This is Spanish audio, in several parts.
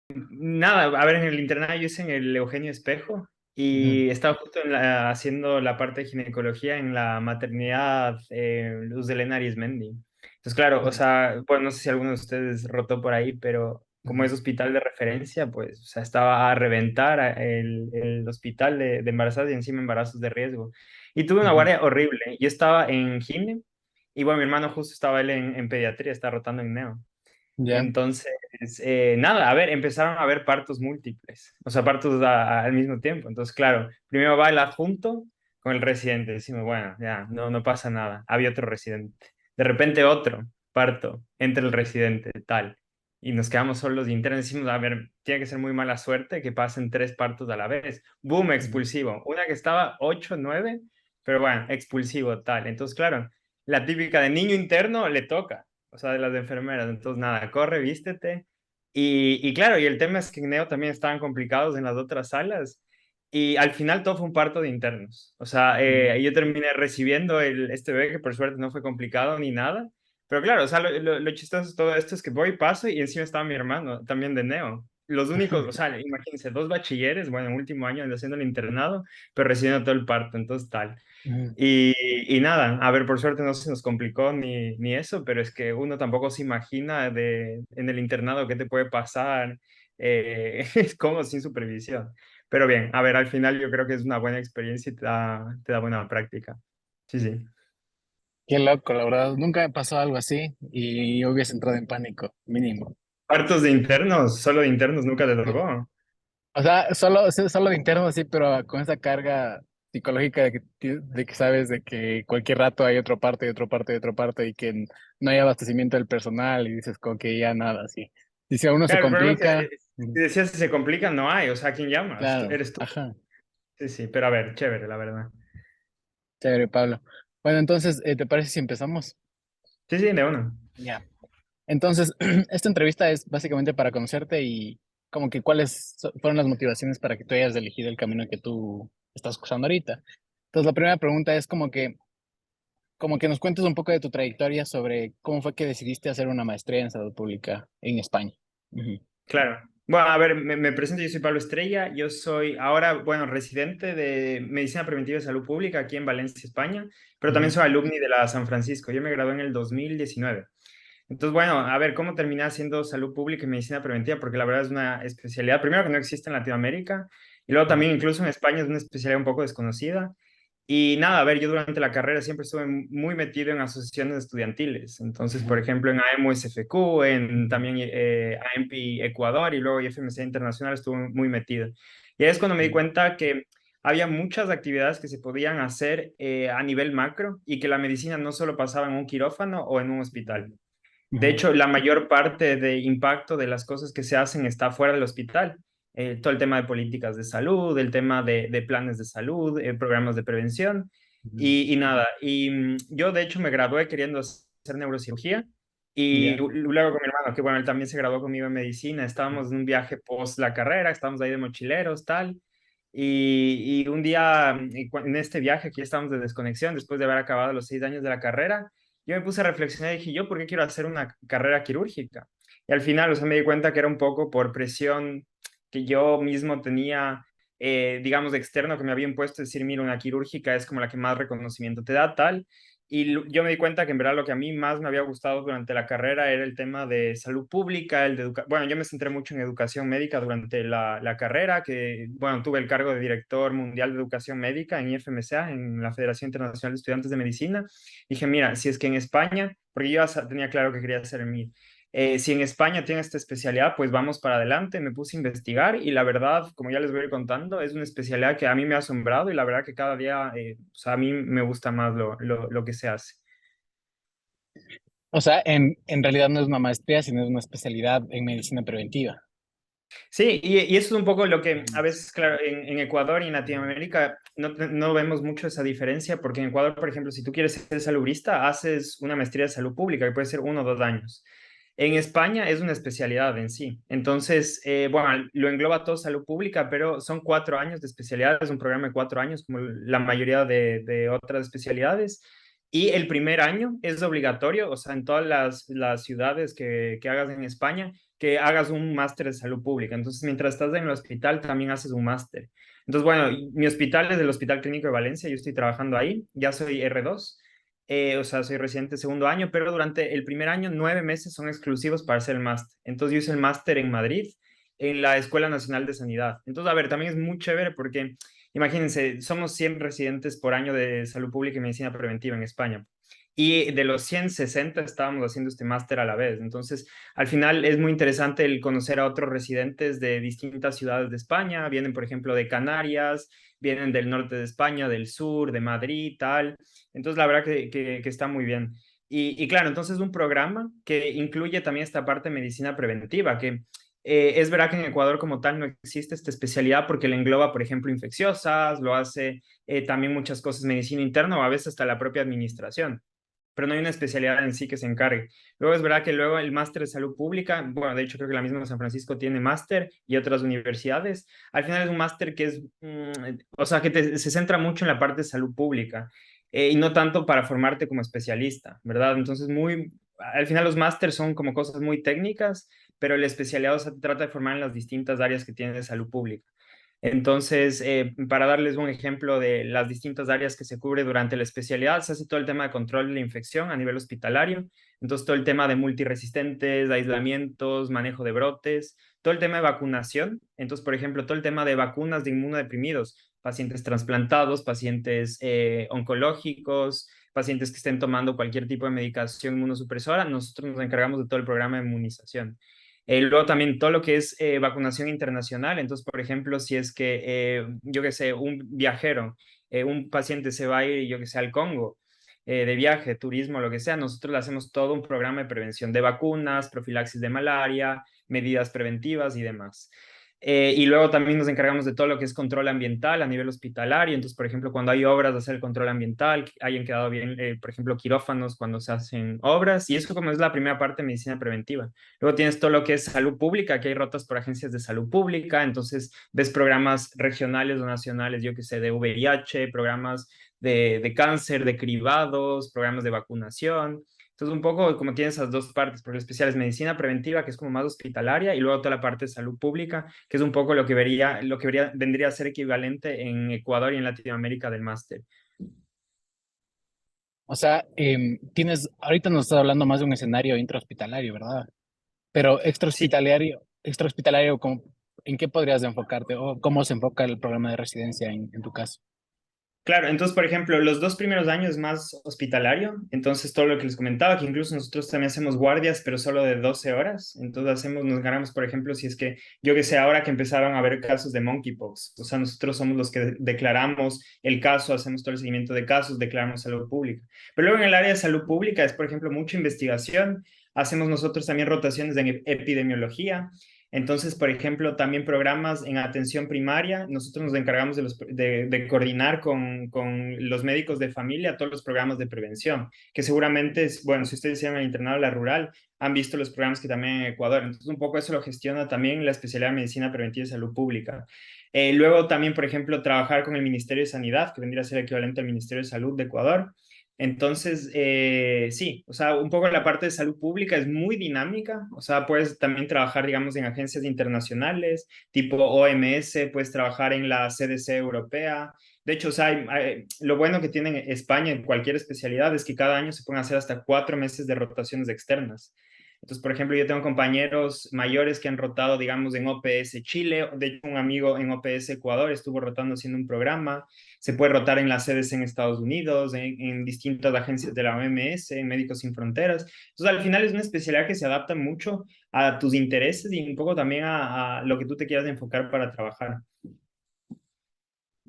Nada, a ver, en el internado yo hice en el Eugenio Espejo Ujú, y estaba justo haciendo la parte de ginecología en la maternidad Luz de Lena Arizmendi. Entonces, claro, o ujú, sea, pues no sé si alguno de ustedes rotó por ahí, pero como ujú, es hospital de referencia, pues, o sea, estaba a reventar el hospital de embarazadas y encima embarazos de riesgo. Y tuve una ujú. guardia horrible. Yo estaba en gine y bueno, mi hermano justo estaba él en pediatría, está rotando en neo. Ya. Entonces, nada, a ver, empezaron a haber partos múltiples, o sea, partos al mismo tiempo. Entonces, claro, primero va el adjunto con el residente. Decimos, bueno, ya, no pasa nada. Había otro residente. De repente otro parto entre el residente, tal. Y nos quedamos solos de internos. Decimos, a ver, tiene que ser muy mala suerte que pasen tres partos a la vez. Boom, Ujú, expulsivo. Una que estaba 8 9 pero bueno, expulsivo, tal. Entonces, claro, la típica de niño interno le toca, o sea, de las enfermeras. Entonces, nada, corre, vístete. Y claro, y el tema es que en Neo también estaban complicados en las otras salas. Y al final todo fue un parto de internos. O sea, ujú, yo terminé recibiendo este bebé que por suerte no fue complicado ni nada. Pero claro, o sea, lo chistoso de todo esto es que voy y paso y encima estaba mi hermano, también de Neo. Los únicos, o sea, imagínense, dos bachilleres, bueno, en último año haciendo el internado, pero recibiendo todo el parto, entonces tal. ujú. Y nada, a ver, por suerte no se nos complicó ni eso, pero es que uno tampoco se imagina en el internado qué te puede pasar, es como sin supervisión. Pero bien, a ver, al final yo creo que es una buena experiencia y te da buena práctica. Sí, sí. Qué loco, la verdad. Nunca me pasó algo así y yo hubiese entrado en pánico, mínimo. Partos de internos, solo de internos nunca te tocó. O sea, solo de interno sí, pero con esa carga psicológica de que sabes de que cualquier rato hay otro parte, y otro parte, y otro parte, y que no hay abastecimiento del personal, y dices como que ya nada, sí. Y si a uno se Claro, el problema es que complica, si decías si se complica, no hay, o sea, ¿a quién llamas? claro, Eres tú. ajá, Sí, sí, pero a ver, chévere, la verdad. chévere, Pablo. Bueno, entonces, ¿te parece si empezamos? Sí, sí, de uno. Ya. Entonces, esta entrevista es básicamente para conocerte y como que fueron las motivaciones para que tú hayas elegido el camino que tú estás cursando ahorita. Entonces, la primera pregunta es como que nos cuentes un poco de tu trayectoria sobre cómo fue que decidiste hacer una maestría en salud pública en España. Ujú, Claro. Bueno, a ver, me presento, yo soy Pablo Estrella, yo soy ahora, bueno, residente de Medicina Preventiva y Salud Pública aquí en Valencia, España, pero también ujú, soy alumni de la San Francisco, yo me gradué en el 2019. Entonces, bueno, a ver, ¿cómo terminé haciendo salud pública y medicina preventiva? Porque la verdad es una especialidad, primero que no existe en Latinoamérica, y luego ujú, también incluso en España es una especialidad un poco desconocida. Y nada, a ver, yo durante la carrera siempre estuve muy metido en asociaciones estudiantiles. Entonces, por ujú, ejemplo, en AEMO SFQ, en ujú, también AEMPI Ecuador y luego IFMC Internacional estuve muy metido. Y ahí es cuando me di cuenta que había muchas actividades que se podían hacer a nivel macro y que la medicina no solo pasaba en un quirófano o en un hospital. De ujú, hecho, la mayor parte de impacto de las cosas que se hacen está fuera del hospital. Todo el tema de políticas de salud, el tema de planes de salud, programas de prevención ujú. y nada. Y yo, de hecho, me gradué queriendo hacer neurocirugía y Ya. luego con mi hermano, que bueno, él también se graduó conmigo en medicina. Estábamos en un viaje post la carrera, estábamos ahí de mochileros, tal. Y un día, en este viaje, aquí estábamos de desconexión, después de haber acabado los 6 años de la carrera, yo me puse a reflexionar y dije, ¿yo por qué quiero hacer una carrera quirúrgica? Y al final, o sea, me di cuenta que era un poco por presión que yo mismo tenía, digamos, de externo, que me había impuesto decir, mira, una quirúrgica es como la que más reconocimiento te da, tal. Y yo me di cuenta que en verdad lo que a mí más me había gustado durante la carrera era el tema de salud pública, el de educación. Bueno, yo me centré mucho en educación médica durante la carrera, que, bueno, tuve el cargo de director mundial de educación médica en IFMSA, en la Federación Internacional de Estudiantes de Medicina. Dije, mira, si es que en España, porque yo ya tenía claro que quería hacer el MIR, si en España tiene esta especialidad, pues vamos para adelante. Me puse a investigar y la verdad, como ya les voy a ir contando, es una especialidad que a mí me ha asombrado y la verdad que cada día, o sea, a mí me gusta más lo que se hace. O sea, en realidad no es una maestría, sino es una especialidad en medicina preventiva. Sí, y eso es un poco lo que Ujú, a veces, claro, en Ecuador y en Latinoamérica no vemos mucho esa diferencia, porque en Ecuador, por ejemplo, si tú quieres ser salubrista, haces una maestría de salud pública, que puede ser 1 o 2 años. En España es una especialidad en sí. Entonces, bueno, lo engloba todo salud pública, pero son 4 años de especialidad, es un programa de 4 años, como la mayoría de otras especialidades. Y el primer año es obligatorio, o sea, en todas las ciudades que hagas en España, que hagas un máster de salud pública. Entonces, mientras estás en el hospital, también haces un máster. Entonces, bueno, mi hospital es el Hospital Clínico de Valencia, yo estoy trabajando ahí, ya soy R2, o sea, soy residente segundo año, pero durante el primer año, 9 meses son exclusivos para hacer el máster. Entonces, yo hice el máster en Madrid, en la Escuela Nacional de Sanidad. Entonces, a ver, también es muy chévere porque, imagínense, somos 100 residentes por año de salud pública y medicina preventiva en España. Y de los 160 estábamos haciendo este máster a la vez. Entonces, al final es muy interesante el conocer a otros residentes de distintas ciudades de España. Vienen, por ejemplo, de Canarias, vienen del norte de España, del sur, de Madrid, tal. Entonces, la verdad que está muy bien. Y claro, entonces un programa que incluye también esta parte de medicina preventiva, que es verdad que en Ecuador como tal no existe esta especialidad porque le engloba, por ejemplo, infecciosas, lo hace también muchas cosas medicina interna o a veces hasta la propia administración, pero no hay una especialidad en sí que se encargue. Luego es verdad que luego el máster de salud pública, bueno, de hecho creo que la misma San Francisco tiene máster y otras universidades. Al final es un máster que es, o sea, que se centra mucho en la parte de salud pública y no tanto para formarte como especialista, ¿verdad? Entonces, al final los másters son como cosas muy técnicas, pero el especialidad, o sea, trata de formar en las distintas áreas que tiene de salud pública. Entonces, para darles un ejemplo de las distintas áreas que se cubre durante la especialidad, se hace todo el tema de control de la infección a nivel hospitalario, entonces todo el tema de multiresistentes, aislamientos, manejo de brotes, todo el tema de vacunación, entonces, por ejemplo, todo el tema de vacunas de inmunodeprimidos, pacientes trasplantados, pacientes oncológicos, pacientes que estén tomando cualquier tipo de medicación inmunosupresora, nosotros nos encargamos de todo el programa de inmunización. Luego también todo lo que es vacunación internacional. Entonces, por ejemplo, si es que, yo que sé, un viajero, un paciente se va a ir, yo que sé, al Congo de viaje, turismo, lo que sea, nosotros le hacemos todo un programa de prevención de vacunas, profilaxis de malaria, medidas preventivas y demás. Y luego también nos encargamos de todo lo que es control ambiental a nivel hospitalario. Entonces, por ejemplo, cuando hay obras de hacer el control ambiental, que hayan quedado bien, por ejemplo, quirófanos cuando se hacen obras. Y eso como es la primera parte de medicina preventiva. Luego tienes todo lo que es salud pública, que hay rotas por agencias de salud pública. Entonces, ves programas regionales o nacionales, yo que sé, de VIH, programas de cáncer, de cribados, programas de vacunación. Entonces, un poco como tienes esas dos partes, porque especial es medicina preventiva, que es como más hospitalaria, y luego toda la parte de salud pública, que es un poco vendría a ser equivalente en Ecuador y en Latinoamérica del máster. O sea, ahorita nos estás hablando más de un escenario intrahospitalario, ¿verdad? Pero Sí, extrahospitalario, ¿en qué podrías enfocarte? ¿O cómo se enfoca el programa de residencia en tu caso? claro, entonces, por ejemplo, los 2 primeros años más hospitalario, entonces todo lo que les comentaba, que incluso nosotros también hacemos guardias, pero solo de 12 horas, entonces nos ganamos, por ejemplo, si es que, yo que sé, ahora que empezaron a haber casos de monkeypox, o sea, nosotros somos los que declaramos el caso, hacemos todo el seguimiento de casos, declaramos salud pública. Pero luego en el área de salud pública es, por ejemplo, mucha investigación, hacemos nosotros también rotaciones en epidemiología, entonces, por ejemplo, también programas en atención primaria. Nosotros nos encargamos de coordinar con los médicos de familia todos los programas de prevención, que seguramente, bueno, si ustedes hicieron el internado de la rural, han visto los programas que también en Ecuador. Entonces, un poco eso lo gestiona también la especialidad de medicina preventiva y salud pública. Luego también, por ejemplo, trabajar con el Ministerio de Sanidad, que vendría a ser equivalente al Ministerio de Salud de Ecuador. Entonces, sí, o sea, un poco la parte de salud pública es muy dinámica, o sea, puedes también trabajar, digamos, en agencias internacionales, tipo OMS, puedes trabajar en la CDC europea. De hecho, o sea, lo bueno que tiene España en cualquier especialidad es que cada año se pueden hacer hasta 4 meses de rotaciones externas. Entonces, por ejemplo, yo tengo compañeros mayores que han rotado, digamos, en OPS Chile. De hecho, un amigo en OPS Ecuador estuvo rotando haciendo un programa. Se puede rotar en las sedes en Estados Unidos, en distintas agencias de la OMS, en Médicos Sin Fronteras. Entonces, al final es una especialidad que se adapta mucho a tus intereses y un poco también a lo que tú te quieras enfocar para trabajar.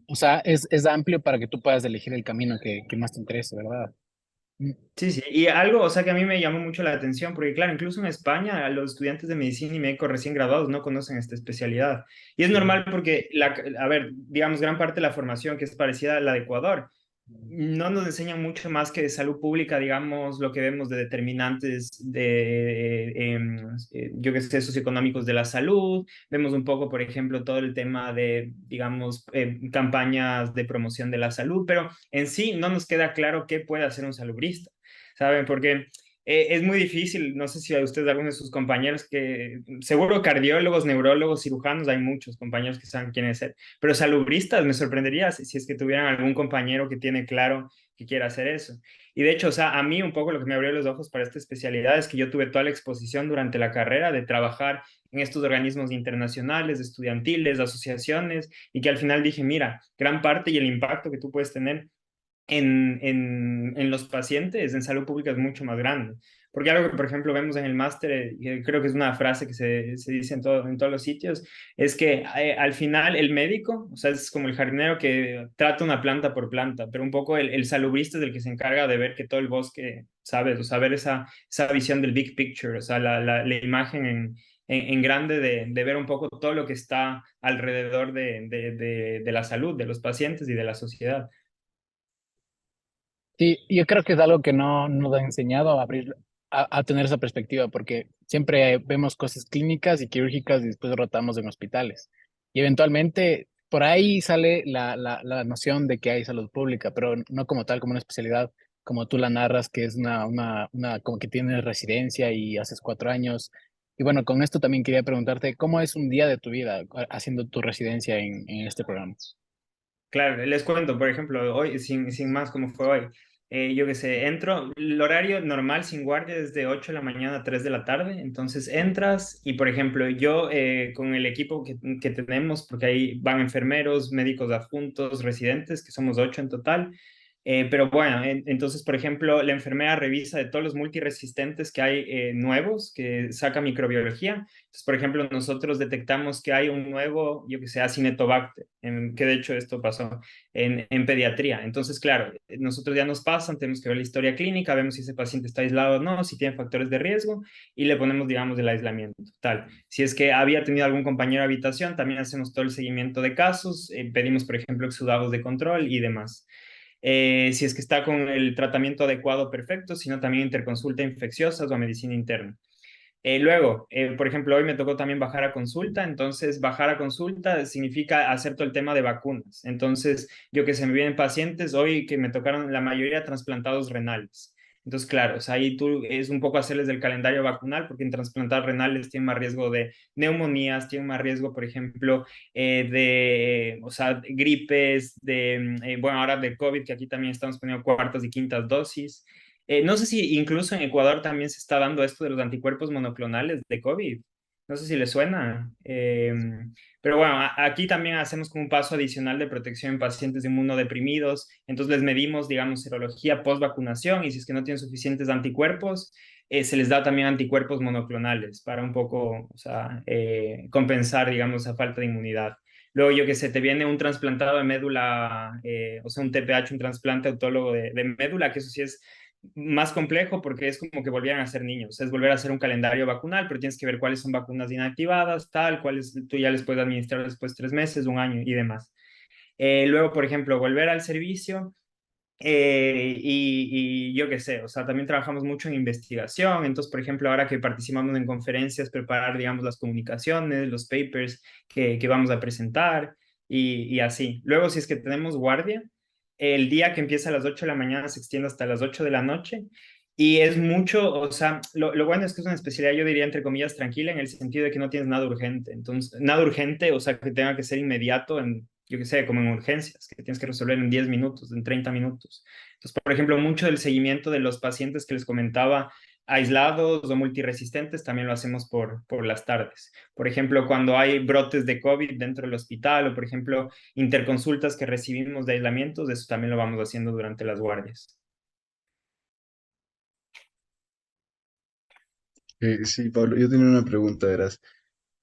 O sea, es amplio para que tú puedas elegir el camino que más te interese, ¿verdad? Mm. Sí, sí, y algo, o sea, que a mí me llamó mucho la atención, porque claro, incluso en España, los estudiantes de medicina y médicos recién graduados no conocen esta especialidad. Y es Sí. normal porque, a ver, digamos, gran parte de la formación que es parecida a la de Ecuador, no nos enseñan mucho más que de salud pública, digamos, lo que vemos de determinantes yo que sé, socioeconómicos de la salud. Vemos un poco, por ejemplo, todo el tema de, digamos, campañas de promoción de la salud, pero en sí no nos queda claro qué puede hacer un salubrista, ¿saben? Porque es muy difícil, no sé si a ustedes, algunos de sus compañeros, que seguro cardiólogos, neurólogos, cirujanos, hay muchos compañeros que saben quiénes ser, pero salubristas, me sorprendería si es que tuvieran algún compañero que tiene claro que quiera hacer eso. Y de hecho, o sea, a mí un poco lo que me abrió los ojos para esta especialidad es que yo tuve toda la exposición durante la carrera de trabajar en estos organismos internacionales, estudiantiles, asociaciones, y que al final dije, mira, gran parte y el impacto que tú puedes tener en los pacientes en salud pública es mucho más grande. Porque algo que, por ejemplo, vemos en el máster, creo que es una frase que se dice en todos los sitios, es que al final el médico, o sea, es como el jardinero que trata una planta por planta, pero un poco el salubrista es el que se encarga de ver que todo el bosque, ¿sabes? O sea, ver esa visión del big picture, o sea, la imagen en grande de ver un poco todo lo que está alrededor de la salud, de los pacientes y de la sociedad. Sí, yo creo que es algo que no nos ha enseñado a abrir, a tener esa perspectiva, porque siempre vemos cosas clínicas y quirúrgicas y después rotamos en hospitales. Y eventualmente por ahí sale la noción de que hay salud pública, pero no como tal, como una especialidad, como tú la narras, que es como que tienes residencia y haces 4 años. Y bueno, con esto también quería preguntarte, ¿cómo es un día de tu vida haciendo tu residencia en este programa? Claro, les cuento, por ejemplo, hoy, sin más como fue hoy, yo qué sé, entro, el horario normal sin guardia es de 8 de la mañana a 3 de la tarde, entonces entras y, por ejemplo, yo con el equipo que tenemos, porque ahí van enfermeros, médicos adjuntos, residentes, que somos 8 en total, pero bueno, entonces, por ejemplo, la enfermera revisa de todos los multiresistentes que hay nuevos, que saca microbiología. Entonces, por ejemplo, nosotros detectamos que hay un nuevo, yo que sé, Acinetobacter, que de hecho esto pasó en pediatría. Entonces, claro, nosotros ya nos pasan, tenemos que ver la historia clínica, vemos si ese paciente está aislado o no, si tiene factores de riesgo y le ponemos, digamos, el aislamiento. Tal. Si es que había tenido algún compañero de habitación, también hacemos todo el seguimiento de casos, pedimos, por ejemplo, exudados de control y demás. Si es que está con el tratamiento adecuado, perfecto, sino también interconsulta infecciosas o medicina interna. Luego, por ejemplo, hoy me tocó también bajar a consulta, entonces bajar a consulta significa hacer todo el tema de vacunas. Entonces, yo que se me vienen pacientes hoy que me tocaron la mayoría trasplantados renales. Entonces, claro, o sea, ahí tú es un poco hacerles del calendario vacunal, porque en trasplantados renales tienen más riesgo de neumonías, tienen más riesgo, por ejemplo, o sea, gripes, bueno, ahora de COVID, que aquí también estamos poniendo cuartas y quintas dosis. No sé si incluso en Ecuador también se está dando esto de los anticuerpos monoclonales de COVID. No sé si le suena. Pero bueno, aquí también hacemos como un paso adicional de protección en pacientes inmunodeprimidos. Entonces les medimos, digamos, serología post vacunación y si es que no tienen suficientes anticuerpos, se les da también anticuerpos monoclonales para un poco, o sea, compensar, digamos, esa falta de inmunidad. Luego, yo que sé, te viene un trasplantado de médula, o sea, un TPH, un trasplante autólogo de médula, que eso sí es más complejo porque es como que volvieran a ser niños, es volver a hacer un calendario vacunal, pero tienes que ver cuáles son vacunas inactivadas, tal, cuáles tú ya les puedes administrar después 3 meses, un año y demás. Luego, por ejemplo, volver al servicio y yo qué sé, o sea, también trabajamos mucho en investigación, entonces, por ejemplo, ahora que participamos en conferencias, preparar, digamos, las comunicaciones, los papers que vamos a presentar y así. Luego, si es que tenemos guardia, el día que empieza a las 8 de la mañana se extiende hasta las 8 de la noche. Y es mucho, o sea, lo bueno es que es una especialidad, yo diría, entre comillas, tranquila, en el sentido de que no tienes nada urgente. Entonces, nada urgente, o sea, que tenga que ser inmediato en, yo qué sé, como en urgencias, que tienes que resolver en 10 minutos, en 30 minutos. Entonces, por ejemplo, mucho del seguimiento de los pacientes que les comentaba, aislados o multiresistentes, también lo hacemos por las tardes. Por ejemplo, cuando hay brotes de COVID dentro del hospital o, por ejemplo, interconsultas que recibimos de aislamientos, eso también lo vamos haciendo durante las guardias. Sí, Pablo, yo tenía una pregunta, verás.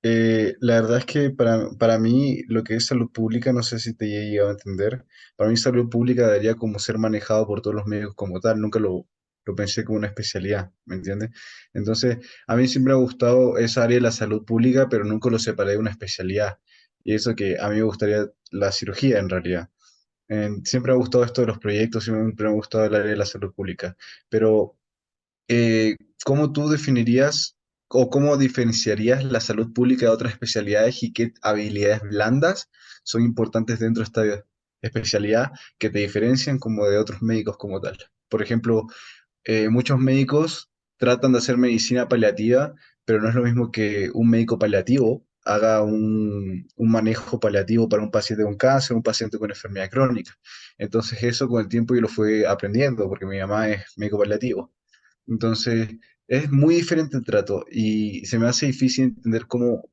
La verdad es que para mí lo que es salud pública, no sé si te he llegado a entender, para mí salud pública debería como ser manejado por todos los médicos como tal, nunca lo pensé como una especialidad, ¿me entiendes? Entonces, a mí siempre me ha gustado esa área de la salud pública, pero nunca lo separé de una especialidad. Y eso que a mí me gustaría la cirugía en realidad. Siempre me ha gustado esto de los proyectos, siempre me ha gustado el área de la salud pública, pero eh, ¿cómo tú definirías o cómo diferenciarías la salud pública de otras especialidades y qué habilidades blandas son importantes dentro de esta especialidad que te diferencian como de otros médicos como tal? Por ejemplo, muchos médicos tratan de hacer medicina paliativa, pero no es lo mismo que un médico paliativo haga un manejo paliativo para un paciente con cáncer, un paciente con enfermedad crónica. Entonces eso con el tiempo yo lo fui aprendiendo porque mi mamá es médico paliativo. Entonces es muy diferente el trato y se me hace difícil entender cómo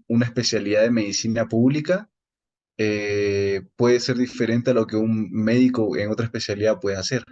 una especialidad de medicina pública puede ser diferente a lo que un médico en otra especialidad puede hacer.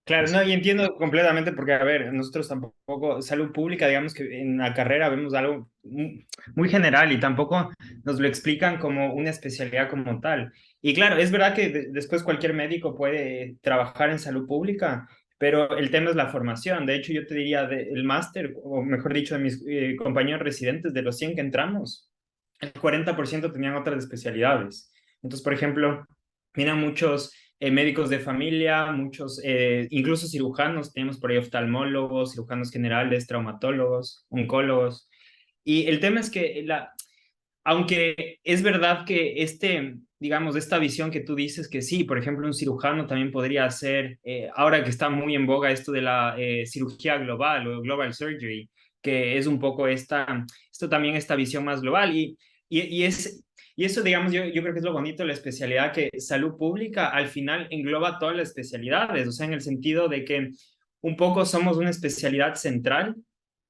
Claro, Así. no, y entiendo completamente porque, a ver, nosotros tampoco, salud pública, digamos que en la carrera vemos algo muy general y tampoco nos lo explican como una especialidad como tal. Y claro, es verdad que después cualquier médico puede trabajar en salud pública, pero el tema es la formación. De hecho, yo te diría, el máster, o mejor dicho, de mis compañeros residentes, de los 100 que entramos, el 40% tenían otras especialidades. Entonces, por ejemplo, miran muchos médicos de familia, muchos, incluso cirujanos, tenemos por ahí oftalmólogos, cirujanos generales, traumatólogos, oncólogos. Y el tema es que, aunque es verdad que digamos, esta visión que tú dices que sí, por ejemplo, un cirujano también podría hacer, ahora que está muy en boga esto de la cirugía global o global surgery, que es un poco esto también esta visión más global y, y es, y eso, digamos, yo creo que es lo bonito de la especialidad, que salud pública al final engloba todas las especialidades, o sea, en el sentido de que un poco somos una especialidad central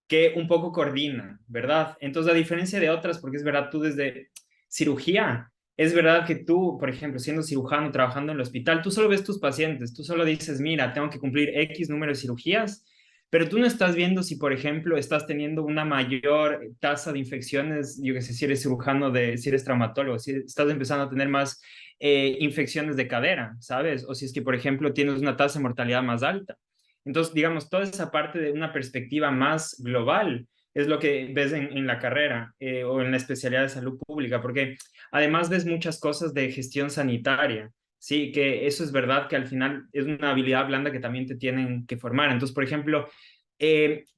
que un poco coordina, ¿verdad? Entonces, a diferencia de otras, porque es verdad, tú desde cirugía, es verdad que tú, por ejemplo, siendo cirujano, trabajando en el hospital, tú solo ves tus pacientes, tú solo dices, mira, tengo que cumplir X número de cirugías, pero tú no estás viendo si, por ejemplo, estás teniendo una mayor tasa de infecciones, yo qué sé, si eres cirujano, si eres traumatólogo, si estás empezando a tener más infecciones de cadera, ¿sabes? O si es que, por ejemplo, tienes una tasa de mortalidad más alta. Entonces, digamos, toda esa parte de una perspectiva más global es lo que ves en la carrera o en la especialidad de salud pública, porque además ves muchas cosas de gestión sanitaria, sí, que eso es verdad que al final es una habilidad blanda que también te tienen que formar. Entonces, por ejemplo,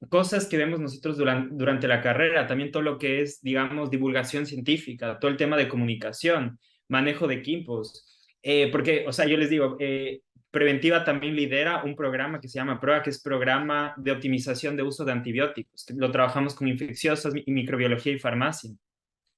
cosas que vemos nosotros durante la carrera, también todo lo que es, digamos, divulgación científica, todo el tema de comunicación, manejo de equipos, porque, o sea, yo les digo, Preventiva también lidera un programa que se llama PROA, que es Programa de Optimización de Uso de Antibióticos, que lo trabajamos con infecciosas y microbiología y farmacia.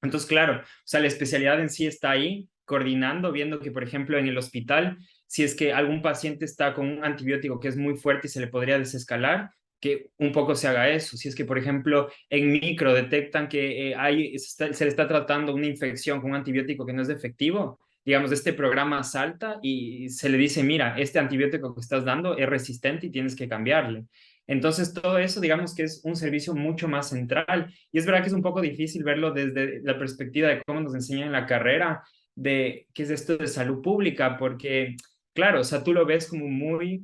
Entonces, claro, o sea, la especialidad en sí está ahí, coordinando, viendo que, por ejemplo, en el hospital, si es que algún paciente está con un antibiótico que es muy fuerte y se le podría desescalar, que un poco se haga eso. Si es que, por ejemplo, en micro detectan que se le está tratando una infección con un antibiótico que no es efectivo, digamos, este programa salta y se le dice, mira, este antibiótico que estás dando es resistente y tienes que cambiarle. Entonces, todo eso, digamos que es un servicio mucho más central. Y es verdad que es un poco difícil verlo desde la perspectiva de cómo nos enseñan en la carrera, de qué es esto de salud pública, porque, claro, o sea, tú lo ves como muy,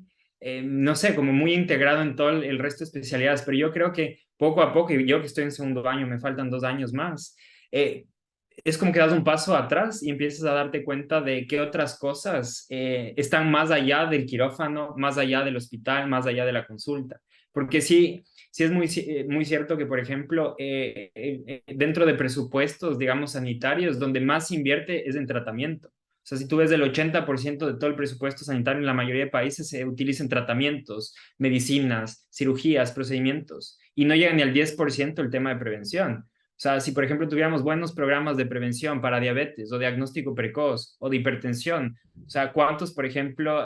no sé, como muy integrado en todo el resto de especialidades, pero yo creo que poco a poco, y yo que estoy en segundo año, me faltan 2 años más, eh, es como que das un paso atrás y empiezas a darte cuenta de qué otras cosas están más allá del quirófano, más allá del hospital, más allá de la consulta. Porque sí, sí es muy cierto que, por ejemplo, dentro de presupuestos, digamos, sanitarios, donde más se invierte es en tratamiento. O sea, si tú ves el 80% de todo el presupuesto sanitario en la mayoría de países se utiliza en tratamientos, medicinas, cirugías, procedimientos, y no llega ni al 10% el tema de prevención. O sea, si por ejemplo tuviéramos buenos programas de prevención para diabetes o diagnóstico precoz o de hipertensión, o sea, ¿cuántos, por ejemplo,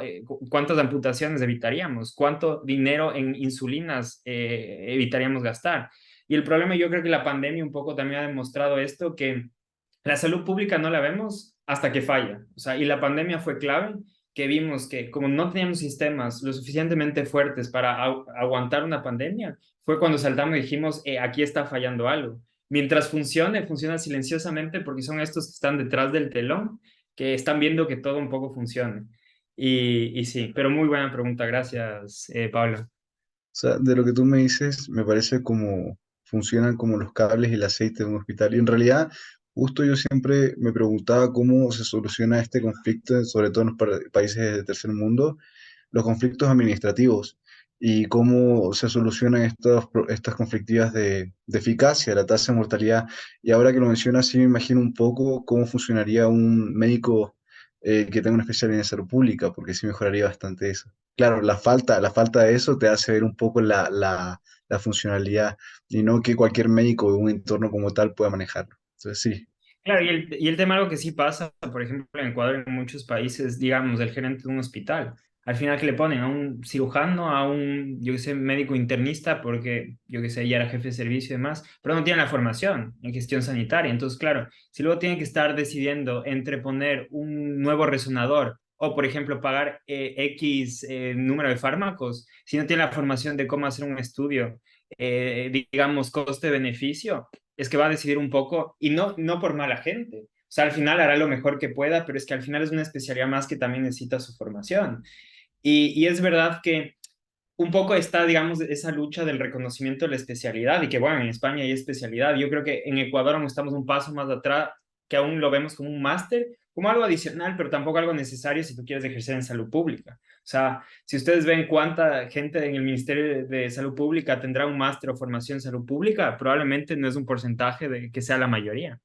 cuántas amputaciones evitaríamos? ¿Cuánto dinero en insulinas evitaríamos gastar? Y el problema, yo creo que la pandemia un poco también ha demostrado esto, que la salud pública no la vemos hasta que falla. O sea, y la pandemia fue clave, que vimos que como no teníamos sistemas lo suficientemente fuertes para aguantar una pandemia, fue cuando saltamos y dijimos, aquí está fallando algo. Mientras funcione, funciona silenciosamente porque son estos que están detrás del telón que están viendo que todo un poco funcione. Y sí, pero muy buena pregunta, gracias, Pablo. O sea, de lo que tú me dices, me parece como funcionan como los cables y el aceite de un hospital. Y en realidad, justo yo siempre me preguntaba cómo se soluciona este conflicto, sobre todo en los países del tercer mundo, los conflictos administrativos y cómo se solucionan estas conflictivas de eficacia, la tasa de mortalidad. Y ahora que lo mencionas, sí me imagino un poco cómo funcionaría un médico que tenga una especialidad en salud pública, porque sí mejoraría bastante eso. Claro, la falta de eso te hace ver un poco la funcionalidad y no que cualquier médico o un entorno como tal pueda manejarlo. Entonces, sí. Claro, y el tema, algo que sí pasa, por ejemplo, en Ecuador, en muchos países, digamos, el gerente de un hospital, al final que le ponen a un cirujano, a un, yo qué sé, médico internista, porque, yo qué sé, ya era jefe de servicio y demás, pero no tiene la formación en gestión sanitaria. Entonces, claro, si luego tiene que estar decidiendo entre poner un nuevo resonador o, por ejemplo, pagar X número de fármacos, si no tiene la formación de cómo hacer un estudio, digamos, coste-beneficio, es que va a decidir un poco, y no por mala gente. O sea, al final hará lo mejor que pueda, pero es que al final es una especialidad más que también necesita su formación. Y es verdad que un poco está, digamos, esa lucha del reconocimiento de la especialidad y que, bueno, en España hay especialidad. Yo creo que en Ecuador aún estamos un paso más atrás, que aún lo vemos como un máster, como algo adicional, pero tampoco algo necesario si tú quieres ejercer en salud pública. O sea, si ustedes ven cuánta gente en el Ministerio de Salud Pública tendrá un máster o formación en salud pública, probablemente no es un porcentaje de que sea la mayoría.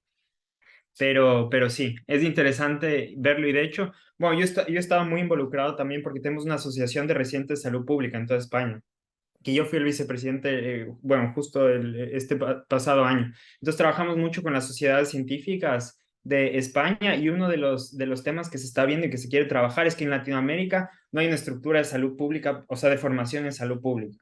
Pero sí, es interesante verlo y de hecho, bueno, yo estaba muy involucrado también porque tenemos una asociación de residentes de salud pública en toda España, que yo fui el vicepresidente, bueno, justo este pasado año. Entonces trabajamos mucho con las sociedades científicas de España y uno de los temas que se está viendo y que se quiere trabajar es que en Latinoamérica no hay una estructura de salud pública, o sea, de formación en salud pública.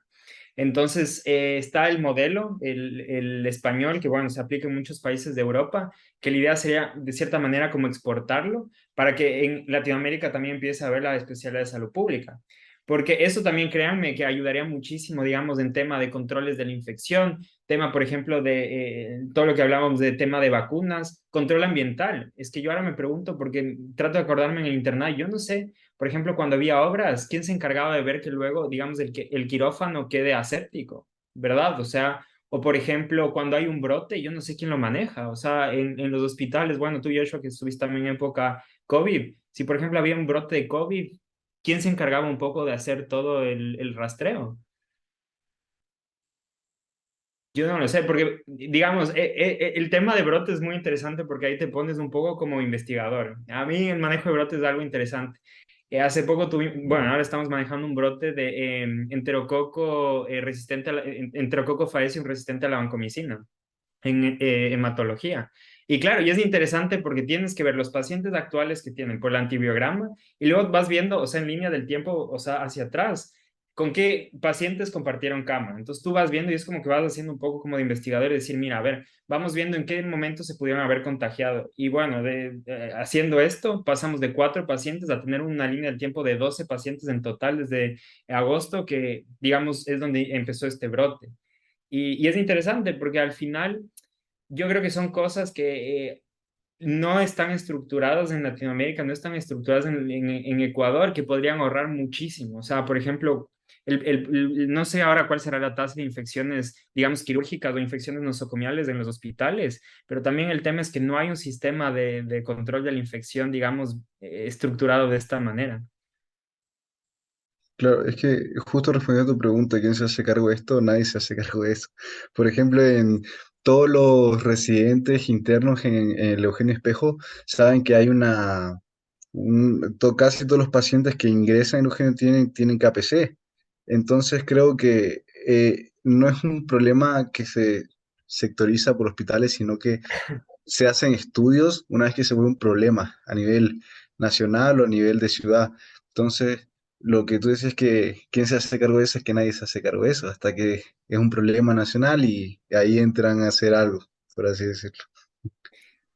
Entonces, está el modelo, el español, que bueno, se aplica en muchos países de Europa, que la idea sería, de cierta manera, como exportarlo para que en Latinoamérica también empiece a haber la especialidad de salud pública. Porque eso también, créanme, que ayudaría muchísimo, digamos, en tema de controles de la infección, tema, por ejemplo, de todo lo que hablábamos de tema de vacunas, control ambiental. Es que yo ahora me pregunto, porque trato de acordarme en el internado, yo no sé, por ejemplo, cuando había obras, ¿quién se encargaba de ver que luego, digamos, el quirófano quede aséptico? ¿Verdad? O sea, o por ejemplo, cuando hay un brote, yo no sé quién lo maneja. O sea, en los hospitales, bueno, tú, Joshua, que estuviste también en época COVID, si por ejemplo había un brote de COVID, ¿quién se encargaba un poco de hacer todo el rastreo? Yo no lo sé, porque, digamos, el tema de brotes es muy interesante porque ahí te pones un poco como investigador. A mí el manejo de brotes es algo interesante. Hace poco tuvimos, bueno, ahora estamos manejando un brote de enterococo resistente enterococo faecium resistente a la vancomicina en hematología. Y claro, y es interesante porque tienes que ver los pacientes actuales que tienen por el antibiograma y luego vas viendo, o sea, en línea del tiempo, o sea, hacia atrás, con qué pacientes compartieron cama. Entonces tú vas viendo y es como que vas haciendo un poco como de investigador y decir, mira, a ver, vamos viendo en qué momento se pudieron haber contagiado. Y bueno, haciendo esto, pasamos de 4 pacientes a tener una línea del tiempo de 12 pacientes en total desde agosto, que digamos es donde empezó este brote. Y es interesante porque al final yo creo que son cosas que no están estructuradas en Latinoamérica, no están estructuradas en Ecuador, que podrían ahorrar muchísimo. O sea, por ejemplo, no sé ahora cuál será la tasa de infecciones, digamos, quirúrgicas o infecciones nosocomiales en los hospitales, pero también el tema es que no hay un sistema de control de la infección, digamos, estructurado de esta manera. Claro, es que justo respondiendo a tu pregunta, ¿quién se hace cargo de esto? Nadie se hace cargo de eso. Por ejemplo, en todos los residentes internos en el Eugenio Espejo saben que hay casi todos los pacientes que ingresan en Eugenio tienen KPC. Entonces creo que no es un problema que se sectoriza por hospitales, sino que se hacen estudios una vez que se vuelve un problema a nivel nacional o a nivel de ciudad. Entonces, lo que tú dices es que quién se hace cargo de eso es que nadie se hace cargo de eso, hasta que es un problema nacional y ahí entran a hacer algo, por así decirlo.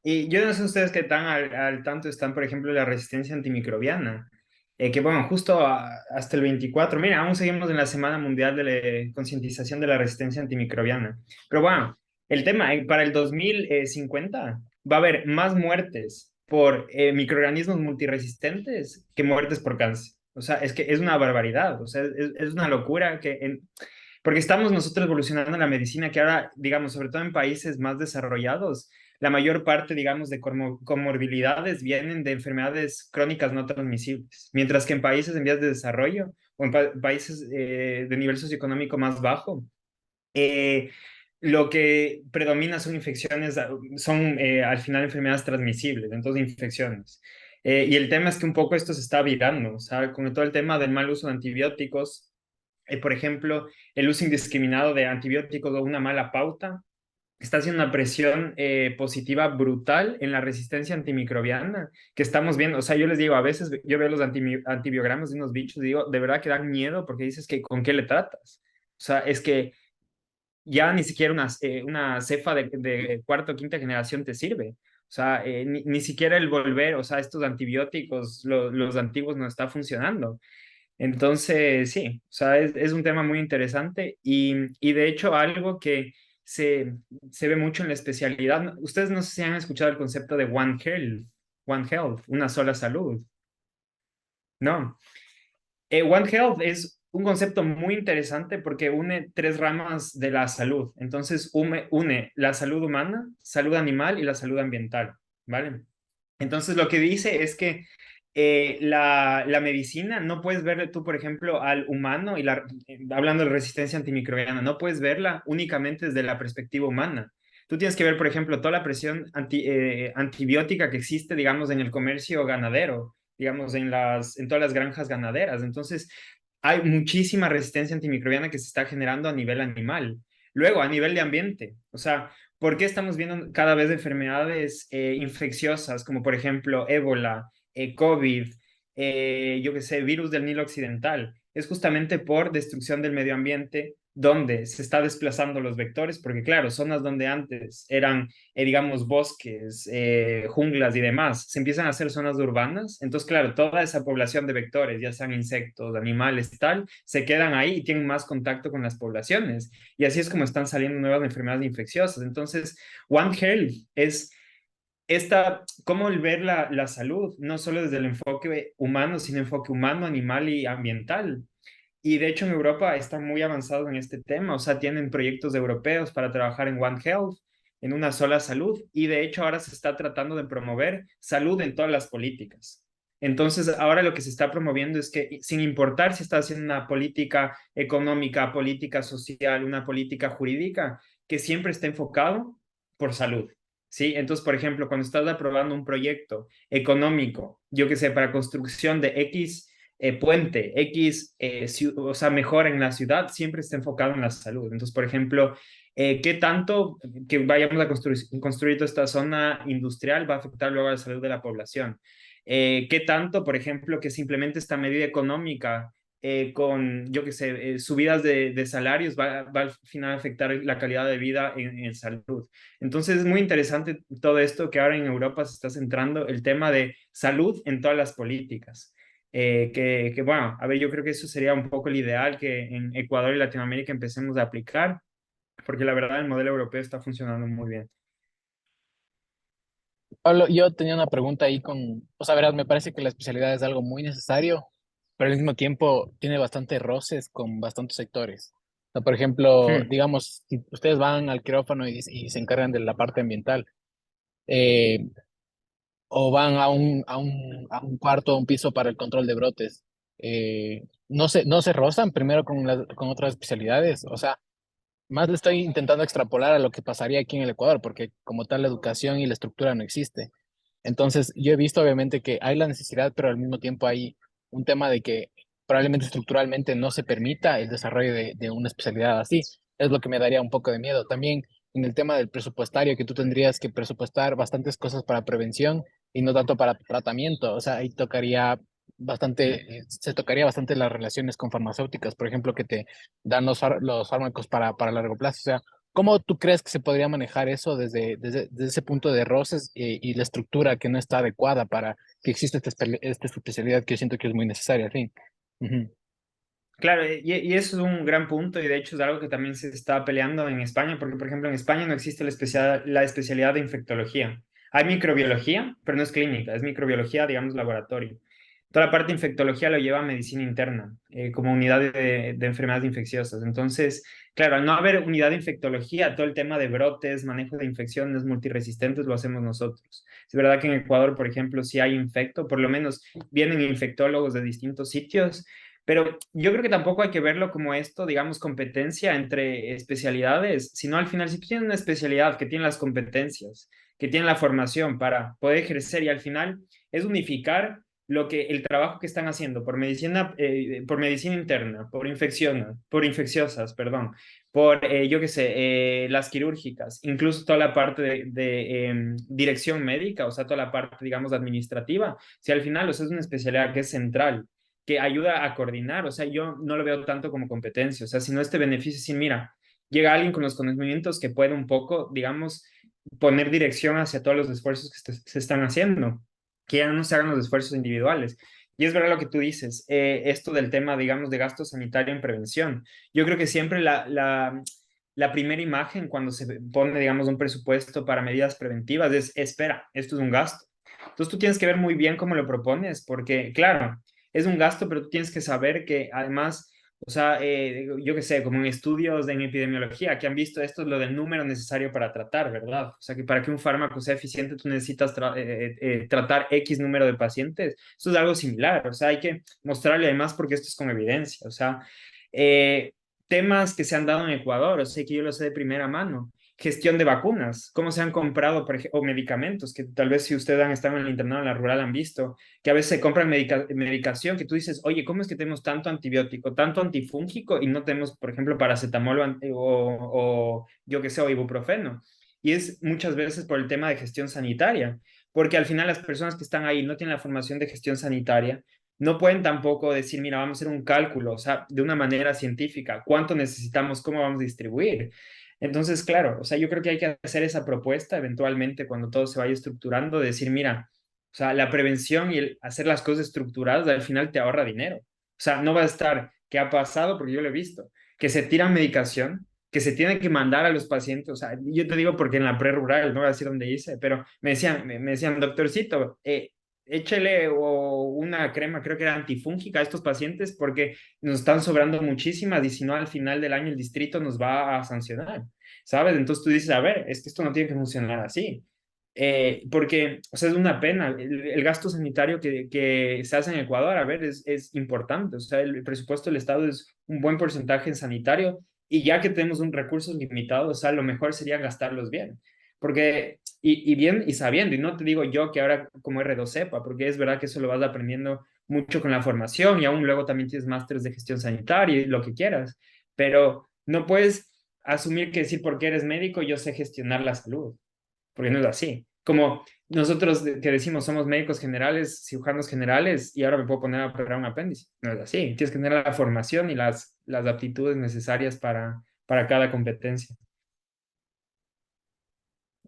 Y yo no sé ustedes qué tan al tanto están, por ejemplo, de la resistencia antimicrobiana. Que bueno, justo hasta el 24, mira, aún seguimos en la Semana Mundial de la Concientización de la Resistencia Antimicrobiana. Pero bueno, el tema, para el 2050 va a haber más muertes por microorganismos multiresistentes que muertes por cáncer. O sea, es que es una barbaridad, o sea, es una locura porque estamos nosotros evolucionando en la medicina que ahora, digamos, sobre todo en países más desarrollados, la mayor parte, digamos, de comorbilidades vienen de enfermedades crónicas no transmisibles, mientras que en países en vías de desarrollo o en países de nivel socioeconómico más bajo, eh, lo que predomina son infecciones, son al final enfermedades transmisibles, entonces infecciones. Y el tema es que un poco esto se está virando, o sea, con todo el tema del mal uso de antibióticos, por ejemplo, el uso indiscriminado de antibióticos o una mala pauta, está haciendo una presión positiva brutal en la resistencia antimicrobiana que estamos viendo. O sea, yo les digo, a veces yo veo los antibiogramas de unos bichos y digo, de verdad que dan miedo porque dices que ¿con qué le tratas? O sea, es que ya ni siquiera una cefa de cuarta o quinta generación te sirve. O sea, ni siquiera el volver, o sea, estos antibióticos, los antiguos no está funcionando. Entonces, sí, o sea, es un tema muy interesante y de hecho algo que se, se ve mucho en la especialidad. Ustedes no sé si han escuchado el concepto de One Health, una sola salud, ¿no? One Health es un concepto muy interesante porque une tres ramas de la salud. Entonces, une la salud humana, salud animal y la salud ambiental, ¿vale? Entonces, lo que dice es que la medicina, no puedes verle tú, por ejemplo, al humano, hablando de resistencia antimicrobiana, no puedes verla únicamente desde la perspectiva humana. Tú tienes que ver, por ejemplo, toda la presión antibiótica que existe, digamos, en el comercio ganadero, digamos, en todas las granjas ganaderas. Entonces, hay muchísima resistencia antimicrobiana que se está generando a nivel animal. Luego, a nivel de ambiente, o sea, ¿por qué estamos viendo cada vez enfermedades infecciosas, como por ejemplo ébola, COVID, yo qué sé, virus del Nilo Occidental? Es justamente por destrucción del medio ambiente donde se está desplazando los vectores, porque claro, zonas donde antes eran, digamos, bosques, junglas y demás, se empiezan a hacer zonas urbanas, entonces claro, toda esa población de vectores, ya sean insectos, animales y tal, se quedan ahí y tienen más contacto con las poblaciones. Y así es como están saliendo nuevas enfermedades infecciosas. Entonces, One Health es cómo ver la salud, no solo desde el enfoque humano, sino enfoque humano, animal y ambiental. Y de hecho en Europa están muy avanzados en este tema, o sea, tienen proyectos europeos para trabajar en One Health, en una sola salud, y de hecho ahora se está tratando de promover salud en todas las políticas. Entonces, ahora lo que se está promoviendo es que sin importar si está haciendo una política económica, política social, una política jurídica, que siempre esté enfocado por salud. ¿Sí? Entonces, por ejemplo, cuando estás aprobando un proyecto económico, yo que sé, para construcción de X puente, X, o sea, mejora en la ciudad, siempre está enfocado en la salud. Entonces, por ejemplo, ¿qué tanto que vayamos a construir toda esta zona industrial va a afectar luego a la salud de la población? ¿Qué tanto, por ejemplo, que simplemente esta medida económica con, yo qué sé, subidas de salarios va al final a afectar la calidad de vida en salud? Entonces es muy interesante todo esto que ahora en Europa se está centrando el tema de salud en todas las políticas. Bueno, a ver, yo creo que eso sería un poco el ideal que en Ecuador y Latinoamérica empecemos a aplicar, porque la verdad el modelo europeo está funcionando muy bien. Pablo, yo tenía una pregunta ahí o sea, verás, me parece que la especialidad es algo muy necesario, pero al mismo tiempo tiene bastantes roces con bastantes sectores. O sea, por ejemplo, Hmm. digamos, si ustedes van al quirófano y se encargan de la parte ambiental, eh, o van a un cuarto o un piso para el control de brotes, no se rozan primero con otras especialidades. O sea, más le estoy intentando extrapolar a lo que pasaría aquí en el Ecuador, porque como tal la educación y la estructura no existe. Entonces, yo he visto obviamente que hay la necesidad, pero al mismo tiempo hay un tema de que probablemente estructuralmente no se permita el desarrollo de una especialidad así. Es lo que me daría un poco de miedo. También en el tema del presupuestario, que tú tendrías que presupuestar bastantes cosas para prevención y no tanto para tratamiento. O sea, ahí tocaría se tocaría bastante las relaciones con farmacéuticas, por ejemplo, que te dan los fármacos para largo plazo. O sea, ¿cómo tú crees que se podría manejar eso desde ese punto de roces y la estructura que no está adecuada para que exista esta especialidad que yo siento que es muy necesaria, en fin? Ujú. Claro, y eso es un gran punto y de hecho es algo que también se está peleando en España, porque por ejemplo en España no existe la especialidad de infectología. Hay microbiología, pero no es clínica, es microbiología, digamos, laboratorio. toda la parte de infectología lo lleva a medicina interna, como unidad de enfermedades infecciosas. Entonces, claro, al no haber unidad de infectología, todo el tema de brotes, manejo de infecciones multiresistentes lo hacemos nosotros. Es verdad que en Ecuador, por ejemplo, sí hay infecto, por lo menos vienen infectólogos de distintos sitios, pero yo creo que tampoco hay que verlo como esto, digamos, competencia entre especialidades, sino al final, si tú tienes una especialidad que tiene las competencias, que tiene la formación para poder ejercer y al final es unificar lo que el trabajo que están haciendo por medicina interna, por infecciosas, perdón, por, yo qué sé, las quirúrgicas, incluso toda la parte de dirección médica, o sea, toda la parte, digamos, administrativa, si al final, o sea, es una especialidad que es central, que ayuda a coordinar, o sea, yo no lo veo tanto como competencia, o sea, si no este beneficio, si mira, llega alguien con los conocimientos que puede un poco, digamos, poner dirección hacia todos los esfuerzos que se están haciendo, que ya no se hagan los esfuerzos individuales. Y es verdad lo que tú dices, esto del tema, digamos, de gasto sanitario en prevención. Yo creo que siempre la primera imagen cuando se pone, digamos, un presupuesto para medidas preventivas es, espera, esto es un gasto. Entonces tú tienes que ver muy bien cómo lo propones, porque claro, es un gasto, pero tú tienes que saber que además, o sea, yo qué sé, como en estudios en epidemiología que han visto esto es lo del número necesario para tratar, ¿verdad? O sea, que para que un fármaco sea eficiente tú necesitas tratar X número de pacientes. Eso es algo similar, o sea, hay que mostrarle además porque esto es con evidencia, o sea, eh, temas que se han dado en Ecuador, o sea, que yo lo sé de primera mano. Gestión de vacunas, cómo se han comprado, por ejemplo, o medicamentos, que tal vez si ustedes han estado en el internado en la rural han visto, que a veces se compran medicación que tú dices, oye, ¿cómo es que tenemos tanto antibiótico, tanto antifúngico y no tenemos, por ejemplo, paracetamol o yo qué sé, o ibuprofeno? Y es muchas veces por el tema de gestión sanitaria, porque al final las personas que están ahí no tienen la formación de gestión sanitaria, no pueden tampoco decir, mira, vamos a hacer un cálculo, o sea, de una manera científica, cuánto necesitamos, cómo vamos a distribuir. Entonces, claro, o sea, yo creo que hay que hacer esa propuesta eventualmente cuando todo se vaya estructurando, de decir, mira, o sea, la prevención y el hacer las cosas estructuradas al final te ahorra dinero. O sea, no va a estar, ¿qué ha pasado? Porque yo lo he visto, que se tiran medicación, que se tiene que mandar a los pacientes. O sea, yo te digo porque en la pre-rural, no voy a decir dónde hice, pero me decían, doctorcito, échele una crema, creo que era antifúngica a estos pacientes porque nos están sobrando muchísimas y si no al final del año el distrito nos va a sancionar, ¿sabes? Entonces tú dices, a ver, es que esto no tiene que funcionar así. Porque, o sea, es una pena. El gasto sanitario que se hace en Ecuador, a ver, es importante. O sea, el presupuesto del Estado es un buen porcentaje en sanitario y ya que tenemos un recurso limitado, o sea, lo mejor sería gastarlos bien. Porque, y bien y sabiendo, y no te digo yo que ahora como R2 sepa, porque es verdad que eso lo vas aprendiendo mucho con la formación y aún luego también tienes másteres de gestión sanitaria y lo que quieras, pero no puedes asumir que decir porque eres médico yo sé gestionar la salud porque no es así. Como nosotros que decimos somos médicos generales, cirujanos generales, y ahora me puedo poner a operar un apéndice. No es así. Tienes que tener la formación y las aptitudes necesarias para cada competencia.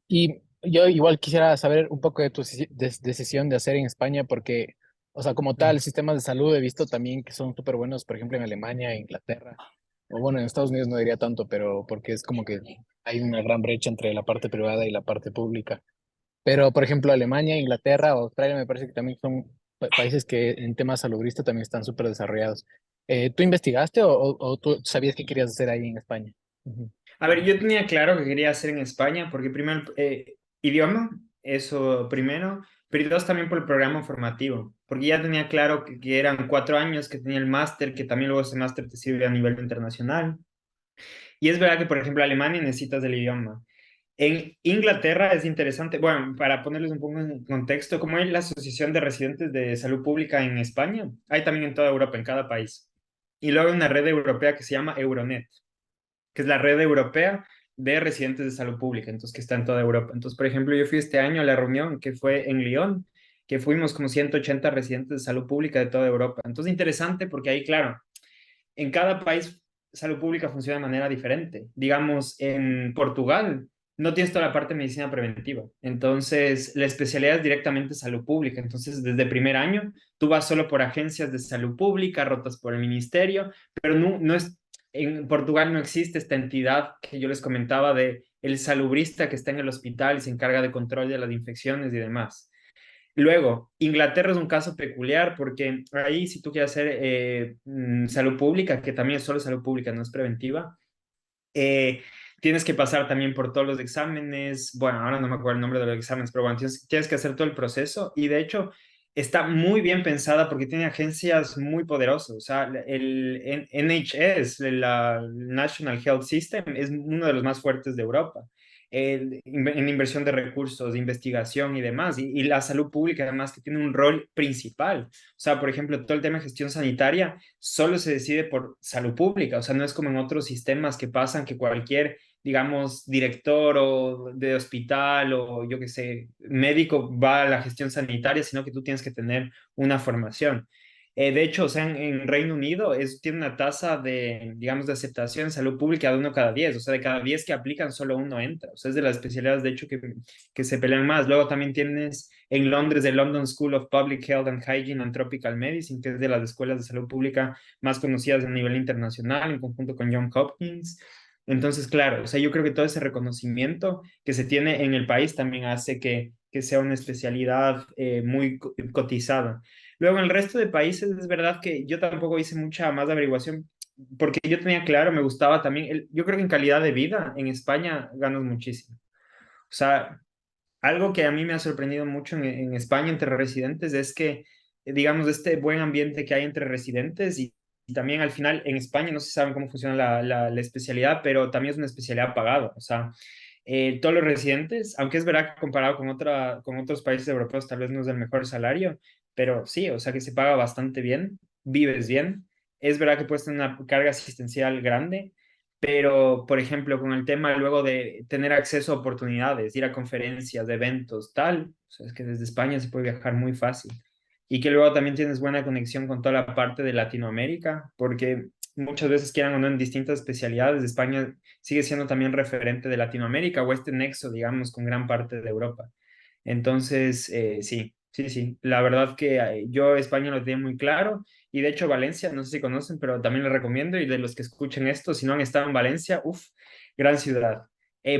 Y yo igual quisiera saber un poco de tu decisión de hacer en España, porque, o sea, como tal, sistemas de salud he visto también que son súper buenos, por ejemplo, en Alemania, Inglaterra, o bueno, en Estados Unidos no diría tanto, pero porque es como que hay una gran brecha entre la parte privada y la parte pública. Pero, por ejemplo, Alemania, Inglaterra, Australia, me parece que también son países que en temas salubrista también están súper desarrollados. ¿Tú investigaste o tú sabías qué querías hacer ahí en España? Ujú. A ver, yo tenía claro que quería hacer en España, porque primero, idioma, eso primero, pero dos también por el programa formativo, porque ya tenía claro que eran 4 años, que tenía el máster, que también luego ese máster te sirve a nivel internacional. Y es verdad que, por ejemplo, Alemania necesitas del idioma. En Inglaterra es interesante, bueno, para ponerles un poco en contexto, como hay la Asociación de Residentes de Salud Pública en España, hay también en toda Europa, en cada país. Y luego hay una red europea que se llama Euronet, que es la red europea de residentes de salud pública, entonces que está en toda Europa. Entonces, por ejemplo, yo fui este año a la reunión que fue en Lyon, que fuimos como 180 residentes de salud pública de toda Europa. Entonces, interesante porque ahí, claro, en cada país salud pública funciona de manera diferente. Digamos, en Portugal no tienes toda la parte de medicina preventiva. Entonces, la especialidad es directamente salud pública. Entonces, desde primer año, tú vas solo por agencias de salud pública, rotas por el ministerio, pero no es, en Portugal no existe esta entidad que yo les comentaba de el salubrista que está en el hospital y se encarga de control de las infecciones y demás. Luego, Inglaterra es un caso peculiar porque ahí si tú quieres hacer salud pública, que también es solo salud pública, no es preventiva, eh, tienes que pasar también por todos los exámenes. Bueno, ahora no me acuerdo el nombre de los exámenes, pero bueno, tienes que hacer todo el proceso y de hecho está muy bien pensada porque tiene agencias muy poderosas. O sea, el NHS, la National Health System, es uno de los más fuertes de Europa. En inversión de recursos, de investigación y demás, y la salud pública además que tiene un rol principal. O sea, por ejemplo, todo el tema de gestión sanitaria solo se decide por salud pública, o sea, no es como en otros sistemas que pasan que cualquier, digamos, director o de hospital o yo qué sé, médico va a la gestión sanitaria, sino que tú tienes que tener una formación. De hecho, o sea, en Reino Unido tiene una tasa de, digamos, de aceptación en salud pública de 1 cada 10, o sea, de cada 10 que aplican, solo uno entra. O sea, es de las especialidades, de hecho, que se pelean más. Luego también tienes en Londres el London School of Public Health and Hygiene and Tropical Medicine, que es de las escuelas de salud pública más conocidas a nivel internacional, en conjunto con Johns Hopkins. Entonces, claro, o sea, yo creo que todo ese reconocimiento que se tiene en el país también hace que sea una especialidad muy cotizada. Luego, en el resto de países, es verdad que yo tampoco hice mucha más averiguación, porque yo tenía claro, me gustaba también, yo creo que en calidad de vida en España ganas muchísimo. O sea, algo que a mí me ha sorprendido mucho en España entre residentes es que, digamos, este buen ambiente que hay entre residentes y también al final en España no se sabe cómo funciona la especialidad, pero también es una especialidad pagada. O sea, todos los residentes, aunque es verdad que comparado con otros países europeos tal vez no es el mejor salario, pero sí, o sea que se paga bastante bien, vives bien. Es verdad que puedes tener una carga asistencial grande, pero, por ejemplo, con el tema luego de tener acceso a oportunidades, ir a conferencias, eventos, tal, o sea, es que desde España se puede viajar muy fácil. Y que luego también tienes buena conexión con toda la parte de Latinoamérica, porque muchas veces quieran o no en distintas especialidades, España sigue siendo también referente de Latinoamérica o este nexo, digamos, con gran parte de Europa. Entonces, sí, sí, sí. La verdad que yo España lo tenía muy claro y de hecho Valencia, no sé si conocen, pero también les recomiendo y de los que escuchen esto, si no han estado en Valencia, uff, gran ciudad.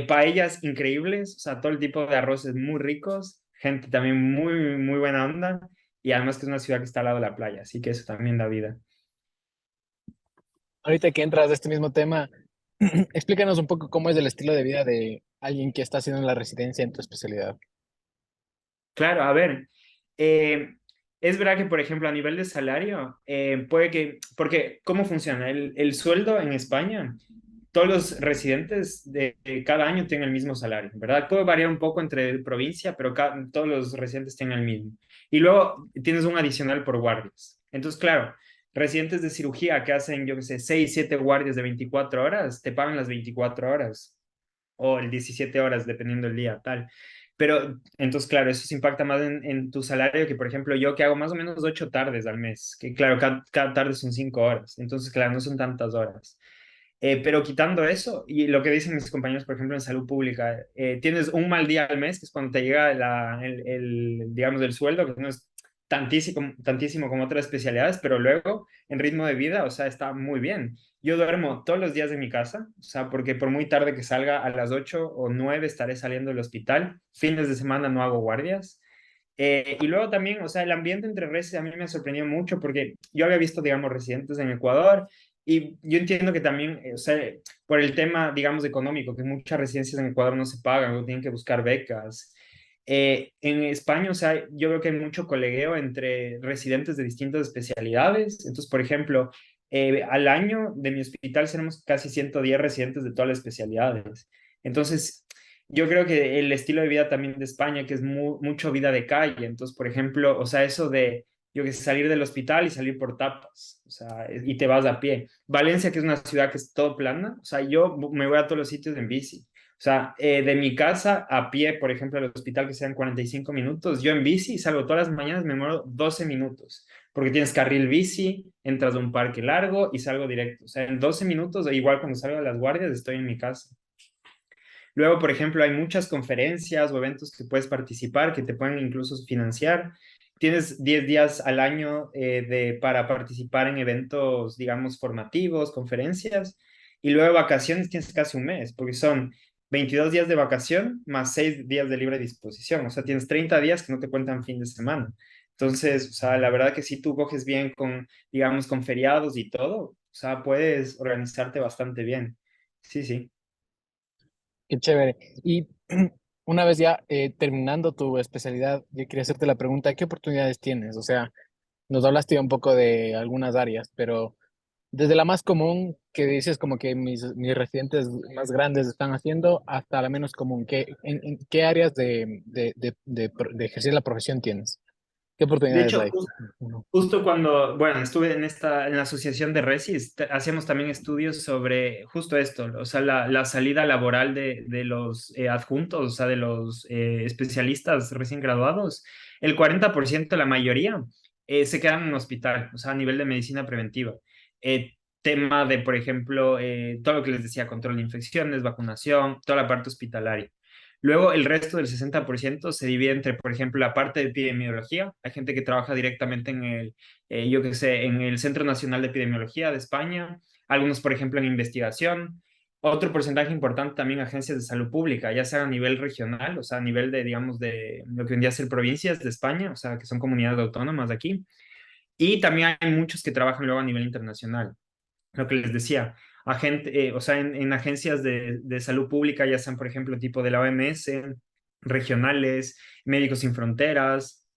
Paellas increíbles, o sea, todo el tipo de arroces muy ricos, gente también muy, muy buena onda y además que es una ciudad que está al lado de la playa, así que eso también da vida. Ahorita que entras de este mismo tema, explícanos un poco cómo es el estilo de vida de alguien que está haciendo la residencia en tu especialidad. Claro, a ver, eh, es verdad que, por ejemplo, a nivel de salario, puede que, porque, ¿cómo funciona? El sueldo en España, todos los residentes de cada año tienen el mismo salario, ¿verdad? Puede variar un poco entre provincia, pero todos los residentes tienen el mismo. Y luego tienes un adicional por guardias. Entonces, claro, residentes de cirugía que hacen, yo qué sé, 6 7 guardias de 24 horas, te pagan las 24 horas o el 17 horas, dependiendo del día, tal. Pero entonces, claro, eso se impacta más en tu salario que, por ejemplo, yo que hago más o menos 8 tardes al mes, que claro, cada tarde son 5 horas, entonces, claro, no son tantas horas. Pero quitando eso, y lo que dicen mis compañeros, por ejemplo, en salud pública, tienes un mal día al mes, que es cuando te llega digamos, el sueldo, que no es tantísimo, tantísimo como otras especialidades, pero luego, en ritmo de vida, o sea, está muy bien. Yo duermo todos los días de mi casa, o sea, porque por muy tarde que salga, a las 8 o 9 estaré saliendo del hospital. Fines de semana no hago guardias. Y luego también, o sea, el ambiente entre residentes a mí me sorprendió mucho porque yo había visto, digamos, residentes en Ecuador y yo entiendo que también, o sea, por el tema, digamos, económico, que muchas residencias en Ecuador no se pagan o tienen que buscar becas. En España, o sea, yo veo que hay mucho colegueo entre residentes de distintas especialidades. Entonces, por ejemplo, al año de mi hospital tenemos casi 110 residentes de todas las especialidades. Entonces, yo creo que el estilo de vida también de España, que es mucho vida de calle. Entonces, por ejemplo, o sea, eso de, yo que sé, salir del hospital y salir por tapas, o sea, y te vas a pie. Valencia, que es una ciudad que es todo plana, o sea, yo me voy a todos los sitios en bici. O sea, de mi casa a pie, por ejemplo, al hospital que sean 45 minutos, yo en bici salgo todas las mañanas, me muero 12 minutos, porque tienes carril bici, entras a un parque largo y salgo directo. O sea, en 12 minutos, igual cuando salgo de las guardias, estoy en mi casa. Luego, por ejemplo, hay muchas conferencias o eventos que puedes participar, que te pueden incluso financiar. Tienes 10 días al año para participar en eventos, digamos, formativos, conferencias. Y luego vacaciones tienes casi un mes, porque son 22 días de vacación más 6 días de libre disposición. O sea, tienes 30 días que no te cuentan fin de semana. Entonces, o sea, la verdad que si tú coges bien con, digamos, con feriados y todo, o sea, puedes organizarte bastante bien. Sí, sí. Qué chévere. Y una vez ya terminando tu especialidad, yo quería hacerte la pregunta, ¿qué oportunidades tienes? O sea, nos hablaste ya un poco de algunas áreas, pero desde la más común, que dices como que mis residentes más grandes están haciendo, hasta la menos común, en qué áreas de ejercer la profesión tienes? ¿Qué De oportunidades hecho, hay? Ujú. justo cuando, bueno, estuve en la asociación de Resis, hacíamos también estudios sobre justo esto, o sea, la salida laboral de los adjuntos, o sea, de los especialistas recién graduados. El 40%, la mayoría, se quedan en hospital, o sea, a nivel de medicina preventiva. Tema de, por ejemplo, todo lo que les decía, control de infecciones, vacunación, toda la parte hospitalaria. Luego, el resto del 60% se divide entre, por ejemplo, la parte de epidemiología. Hay gente que trabaja directamente en el, yo qué sé, en el Centro Nacional de Epidemiología de España. Algunos, por ejemplo, en investigación. Otro porcentaje importante también agencias de salud pública, ya sea a nivel regional, o sea, a nivel de, digamos, de lo que vendría a ser provincias de España, o sea, que son comunidades autónomas de aquí. Y también hay muchos que trabajan luego a nivel internacional, lo que les decía, o sea, en agencias de salud pública, ya sean, por ejemplo, tipo de la OMS, regionales, Médicos Sin Fronteras.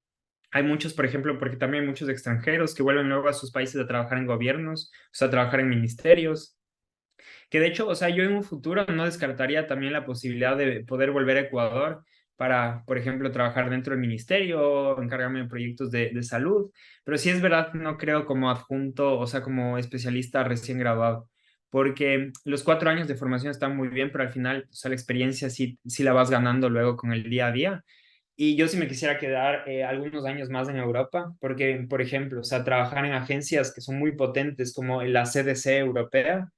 Hay muchos, por ejemplo, porque también hay muchos extranjeros que vuelven luego a sus países a trabajar en gobiernos, o sea, a trabajar en ministerios. Que de hecho, o sea, yo en un futuro no descartaría también la posibilidad de poder volver a Ecuador para, por ejemplo, trabajar dentro del ministerio, encargarme de proyectos de salud, pero sí es verdad, no creo como adjunto, o sea, como especialista recién graduado, porque los 4 años de formación están muy bien, pero al final, o sea, la experiencia sí la vas ganando luego con el día a día. Y yo sí me quisiera quedar algunos años más en Europa, porque, por ejemplo, o sea, trabajar en agencias que son muy potentes como la CDC europea,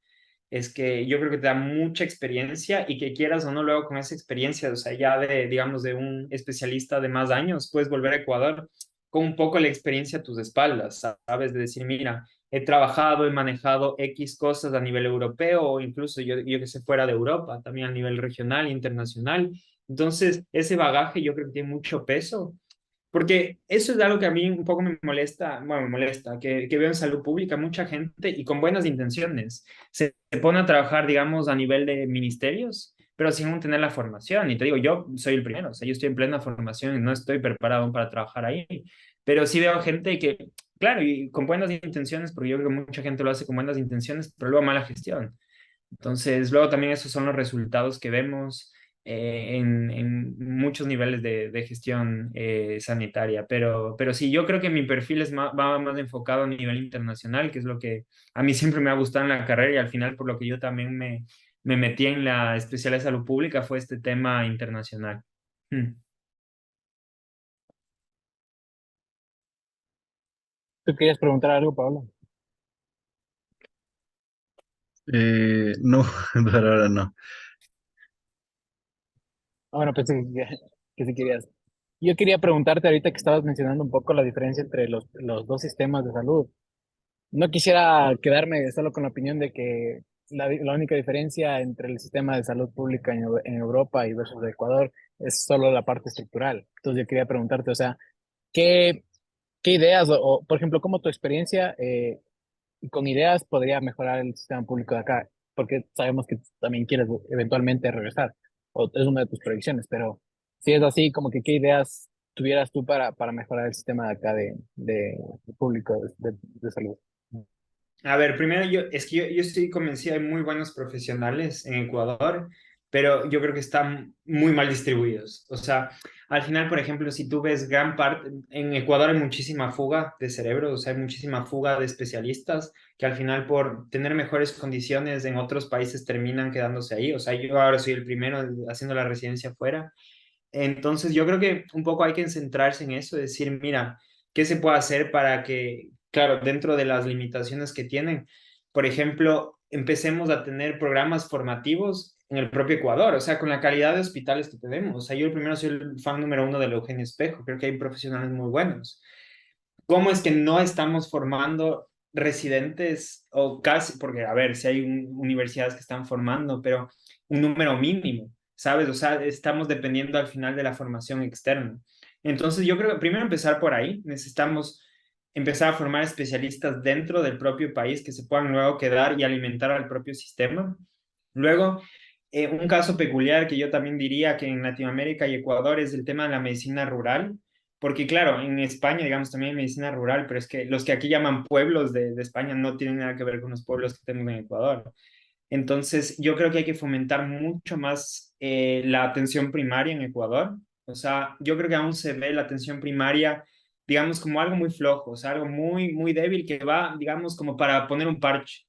es que yo creo que te da mucha experiencia y que quieras o no luego con esa experiencia, o sea, ya de, digamos, de un especialista de más años, puedes volver a Ecuador con un poco la experiencia a tus espaldas, ¿sabes? De decir, mira, he trabajado, he manejado X cosas a nivel europeo o incluso yo que sé, fuera de Europa, también a nivel regional, internacional. Entonces, ese bagaje yo creo que tiene mucho peso porque eso es algo que a mí un poco me molesta, bueno, me molesta, que veo en salud pública mucha gente y con buenas intenciones se pone a trabajar, digamos, a nivel de ministerios, pero sin aún tener la formación. Y te digo, yo soy el primero, o sea, yo estoy en plena formación y no estoy preparado aún para trabajar ahí, pero sí veo gente que, claro, y con buenas intenciones, porque yo creo que mucha gente lo hace con buenas intenciones, pero luego mala gestión. Entonces, luego también esos son los resultados que vemos en muchos niveles de gestión sanitaria. Pero sí, yo creo que mi perfil va más enfocado a nivel internacional, que es lo que a mí siempre me ha gustado en la carrera y al final por lo que yo también me metí en la especialidad de salud pública fue este tema internacional. Mm. ¿Tú querías preguntar algo, Pablo? No, por ahora no. Ah, bueno, pensé que sí querías. Yo quería preguntarte ahorita que estabas mencionando un poco la diferencia entre los dos sistemas de salud. No quisiera quedarme solo con la opinión de que la única diferencia entre el sistema de salud pública en Europa y versus de Ecuador es solo la parte estructural. Entonces yo quería preguntarte, o sea, ¿qué, qué ideas por ejemplo, cómo tu experiencia con ideas podría mejorar el sistema público de acá? Porque sabemos que también quieres eventualmente regresar, o es una de tus proyecciones, pero si es así, como que qué ideas tuvieras tú para mejorar el sistema de acá de público de salud. A ver, primero es que yo estoy convencido, hay muy buenos profesionales en Ecuador, pero yo creo que están muy mal distribuidos. O sea, al final, por ejemplo, si tú ves gran parte, en Ecuador hay muchísima fuga de cerebros, o sea, hay muchísima fuga de especialistas que al final por tener mejores condiciones en otros países terminan quedándose ahí. O sea, yo ahora soy el primero haciendo la residencia afuera. Entonces, yo creo que un poco hay que centrarse en eso, decir, mira, ¿qué se puede hacer para que, claro, dentro de las limitaciones que tienen, por ejemplo, empecemos a tener programas formativos en el propio Ecuador, o sea, con la calidad de hospitales que tenemos? O sea, yo el primero soy el fan número uno del Eugenio Espejo, creo que hay profesionales muy buenos. ¿Cómo es que no estamos formando residentes o casi, porque a ver, si hay universidades que están formando, pero un número mínimo? ¿sabes? O sea, estamos dependiendo al final de la formación externa. Entonces, yo creo que primero empezar por ahí, necesitamos empezar a formar especialistas dentro del propio país que se puedan luego quedar y alimentar al propio sistema. Luego, un caso peculiar que yo también diría que en Latinoamérica y Ecuador es el tema de la medicina rural, porque claro, en España, digamos, también hay medicina rural, pero es que los que aquí llaman pueblos de España no tienen nada que ver con los pueblos que tenemos en Ecuador. Entonces, yo creo que hay que fomentar mucho más la atención primaria en Ecuador. O sea, yo creo que aún se ve la atención primaria, digamos, como algo muy flojo, o sea, algo muy, muy débil que va, digamos, como para poner un parche.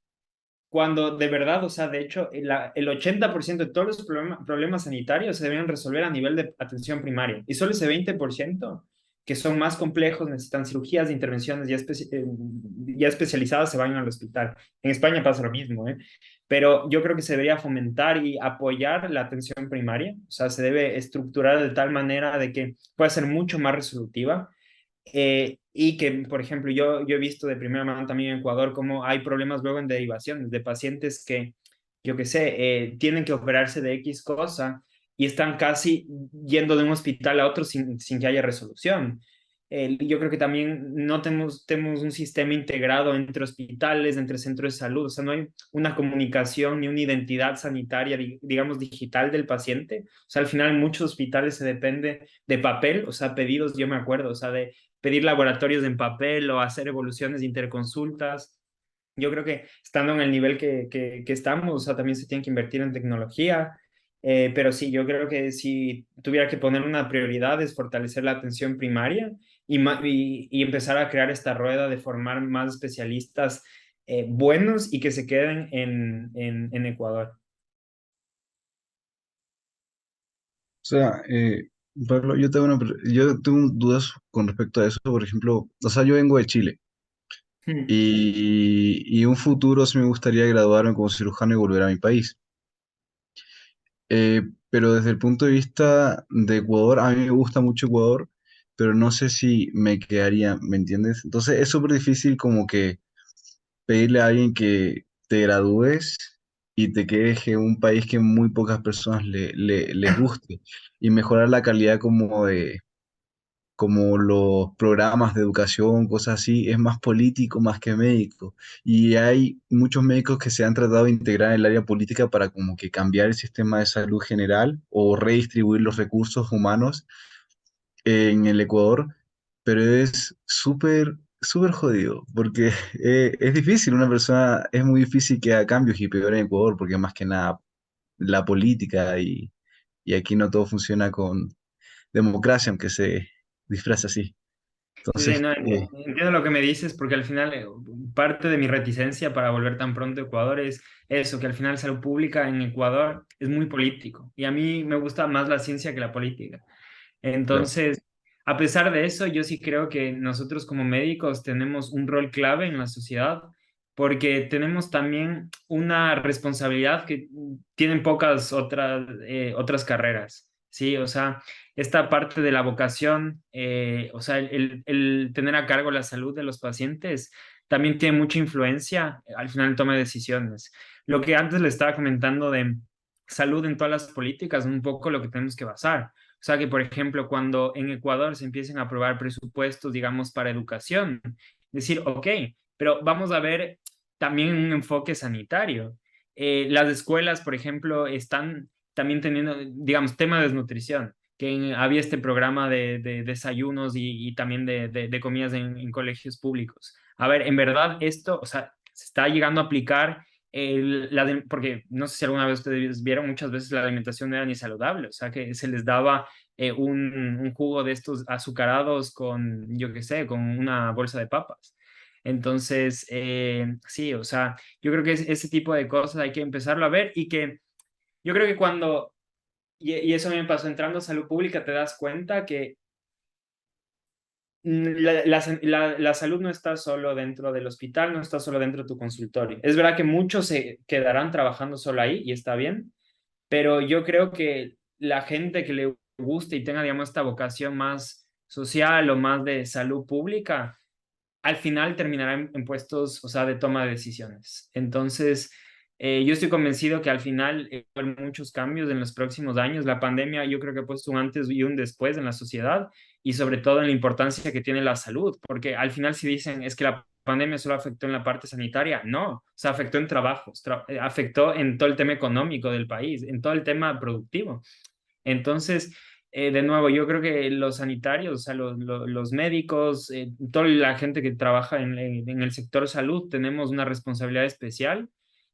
Cuando de verdad, o sea, de hecho, el 80% de todos los problemas sanitarios se deben resolver a nivel de atención primaria. Y solo ese 20% que son más complejos, necesitan cirugías, intervenciones ya especializadas, se van al hospital. En España pasa lo mismo, ¿eh? Pero yo creo que se debería fomentar y apoyar la atención primaria. O sea, se debe estructurar de tal manera de que pueda ser mucho más resolutiva y que, por ejemplo, yo he visto de primera mano también en Ecuador cómo hay problemas luego en derivaciones de pacientes que, yo qué sé, tienen que operarse de X cosa y están casi yendo de un hospital a otro sin que haya resolución. Yo creo que también no tenemos un sistema integrado entre hospitales, entre centros de salud, o sea, no hay una comunicación ni una identidad sanitaria, digamos, digital del paciente. O sea, al final en muchos hospitales se depende de papel, o sea, pedidos, yo me acuerdo, o sea, de pedir laboratorios en papel o hacer evoluciones de interconsultas. Yo creo que estando en el nivel que estamos, o sea, también se tiene que invertir en tecnología, pero sí, yo creo que si tuviera que poner una prioridad es fortalecer la atención primaria y empezar a crear esta rueda de formar más especialistas buenos y que se queden en Ecuador. O sea, Pablo, yo tengo dudas con respecto a eso. Por ejemplo, o sea, yo vengo de Chile Hmm. y un futuro sí me gustaría graduarme como cirujano y volver a mi país. Pero desde el punto de vista de Ecuador, a mí me gusta mucho Ecuador, pero no sé si me quedaría, ¿me entiendes? Entonces es súper difícil como que pedirle a alguien que te gradúes y te quedes en un país que muy pocas personas les guste y mejorar la calidad como los programas de educación, cosas así, es más político más que médico. Y hay muchos médicos que se han tratado de integrar en el área política para como que cambiar el sistema de salud general o redistribuir los recursos humanos en el Ecuador, pero es súper jodido, porque es difícil, una persona, es muy difícil que haga cambios y peor en Ecuador, porque más que nada la política y aquí no todo funciona con democracia, aunque se disfraza así. Sí, sí, Entonces, no, entiendo lo que me dices, porque al final parte de mi reticencia para volver tan pronto a Ecuador es eso, que al final salud pública en Ecuador es muy político y a mí me gusta más la ciencia que la política. claro. Entonces, a pesar de eso, yo sí creo que nosotros como médicos tenemos un rol clave en la sociedad porque tenemos también una responsabilidad que tienen pocas otras carreras, ¿sí? O sea, esta parte de la vocación, o sea, el tener a cargo la salud de los pacientes también tiene mucha influencia al final en toma de decisiones. Lo que antes le estaba comentando de salud en todas las políticas, un poco lo que tenemos que basar. O sea que, por ejemplo, cuando en Ecuador se empiecen a aprobar presupuestos, digamos, para educación, decir, ok, pero vamos a ver también un enfoque sanitario. Las escuelas, por ejemplo, están también teniendo, digamos, tema de desnutrición, que había este programa de desayunos y también de comidas en colegios públicos. A ver, en verdad esto, o sea, se está llegando a aplicar porque no sé si alguna vez ustedes vieron, muchas veces la alimentación no era ni saludable, o sea que se les daba un jugo de estos azucarados con, yo qué sé, con una bolsa de papas. Entonces, sí, o sea, yo creo que ese tipo de cosas hay que empezarlo a ver y que yo creo que y eso me pasó entrando a salud pública, te das cuenta que la salud no está solo dentro del hospital, no está solo dentro de tu consultorio. Es verdad que muchos se quedarán trabajando solo ahí y está bien, pero yo creo que la gente que le guste y tenga, digamos, esta vocación más social o más de salud pública, al final terminará en puestos, o sea, de toma de decisiones. Entonces, Yo estoy convencido que al final va a haber muchos cambios en los próximos años. La pandemia yo creo que ha puesto un antes y un después en la sociedad y sobre todo en la importancia que tiene la salud, porque al final si dicen es que la pandemia solo afectó en la parte sanitaria, no, o sea, afectó en trabajos, afectó en todo el tema económico del país, en todo el tema productivo. Entonces, de nuevo, yo creo que los sanitarios, o sea, los médicos, toda la gente que trabaja en el sector salud, tenemos una responsabilidad especial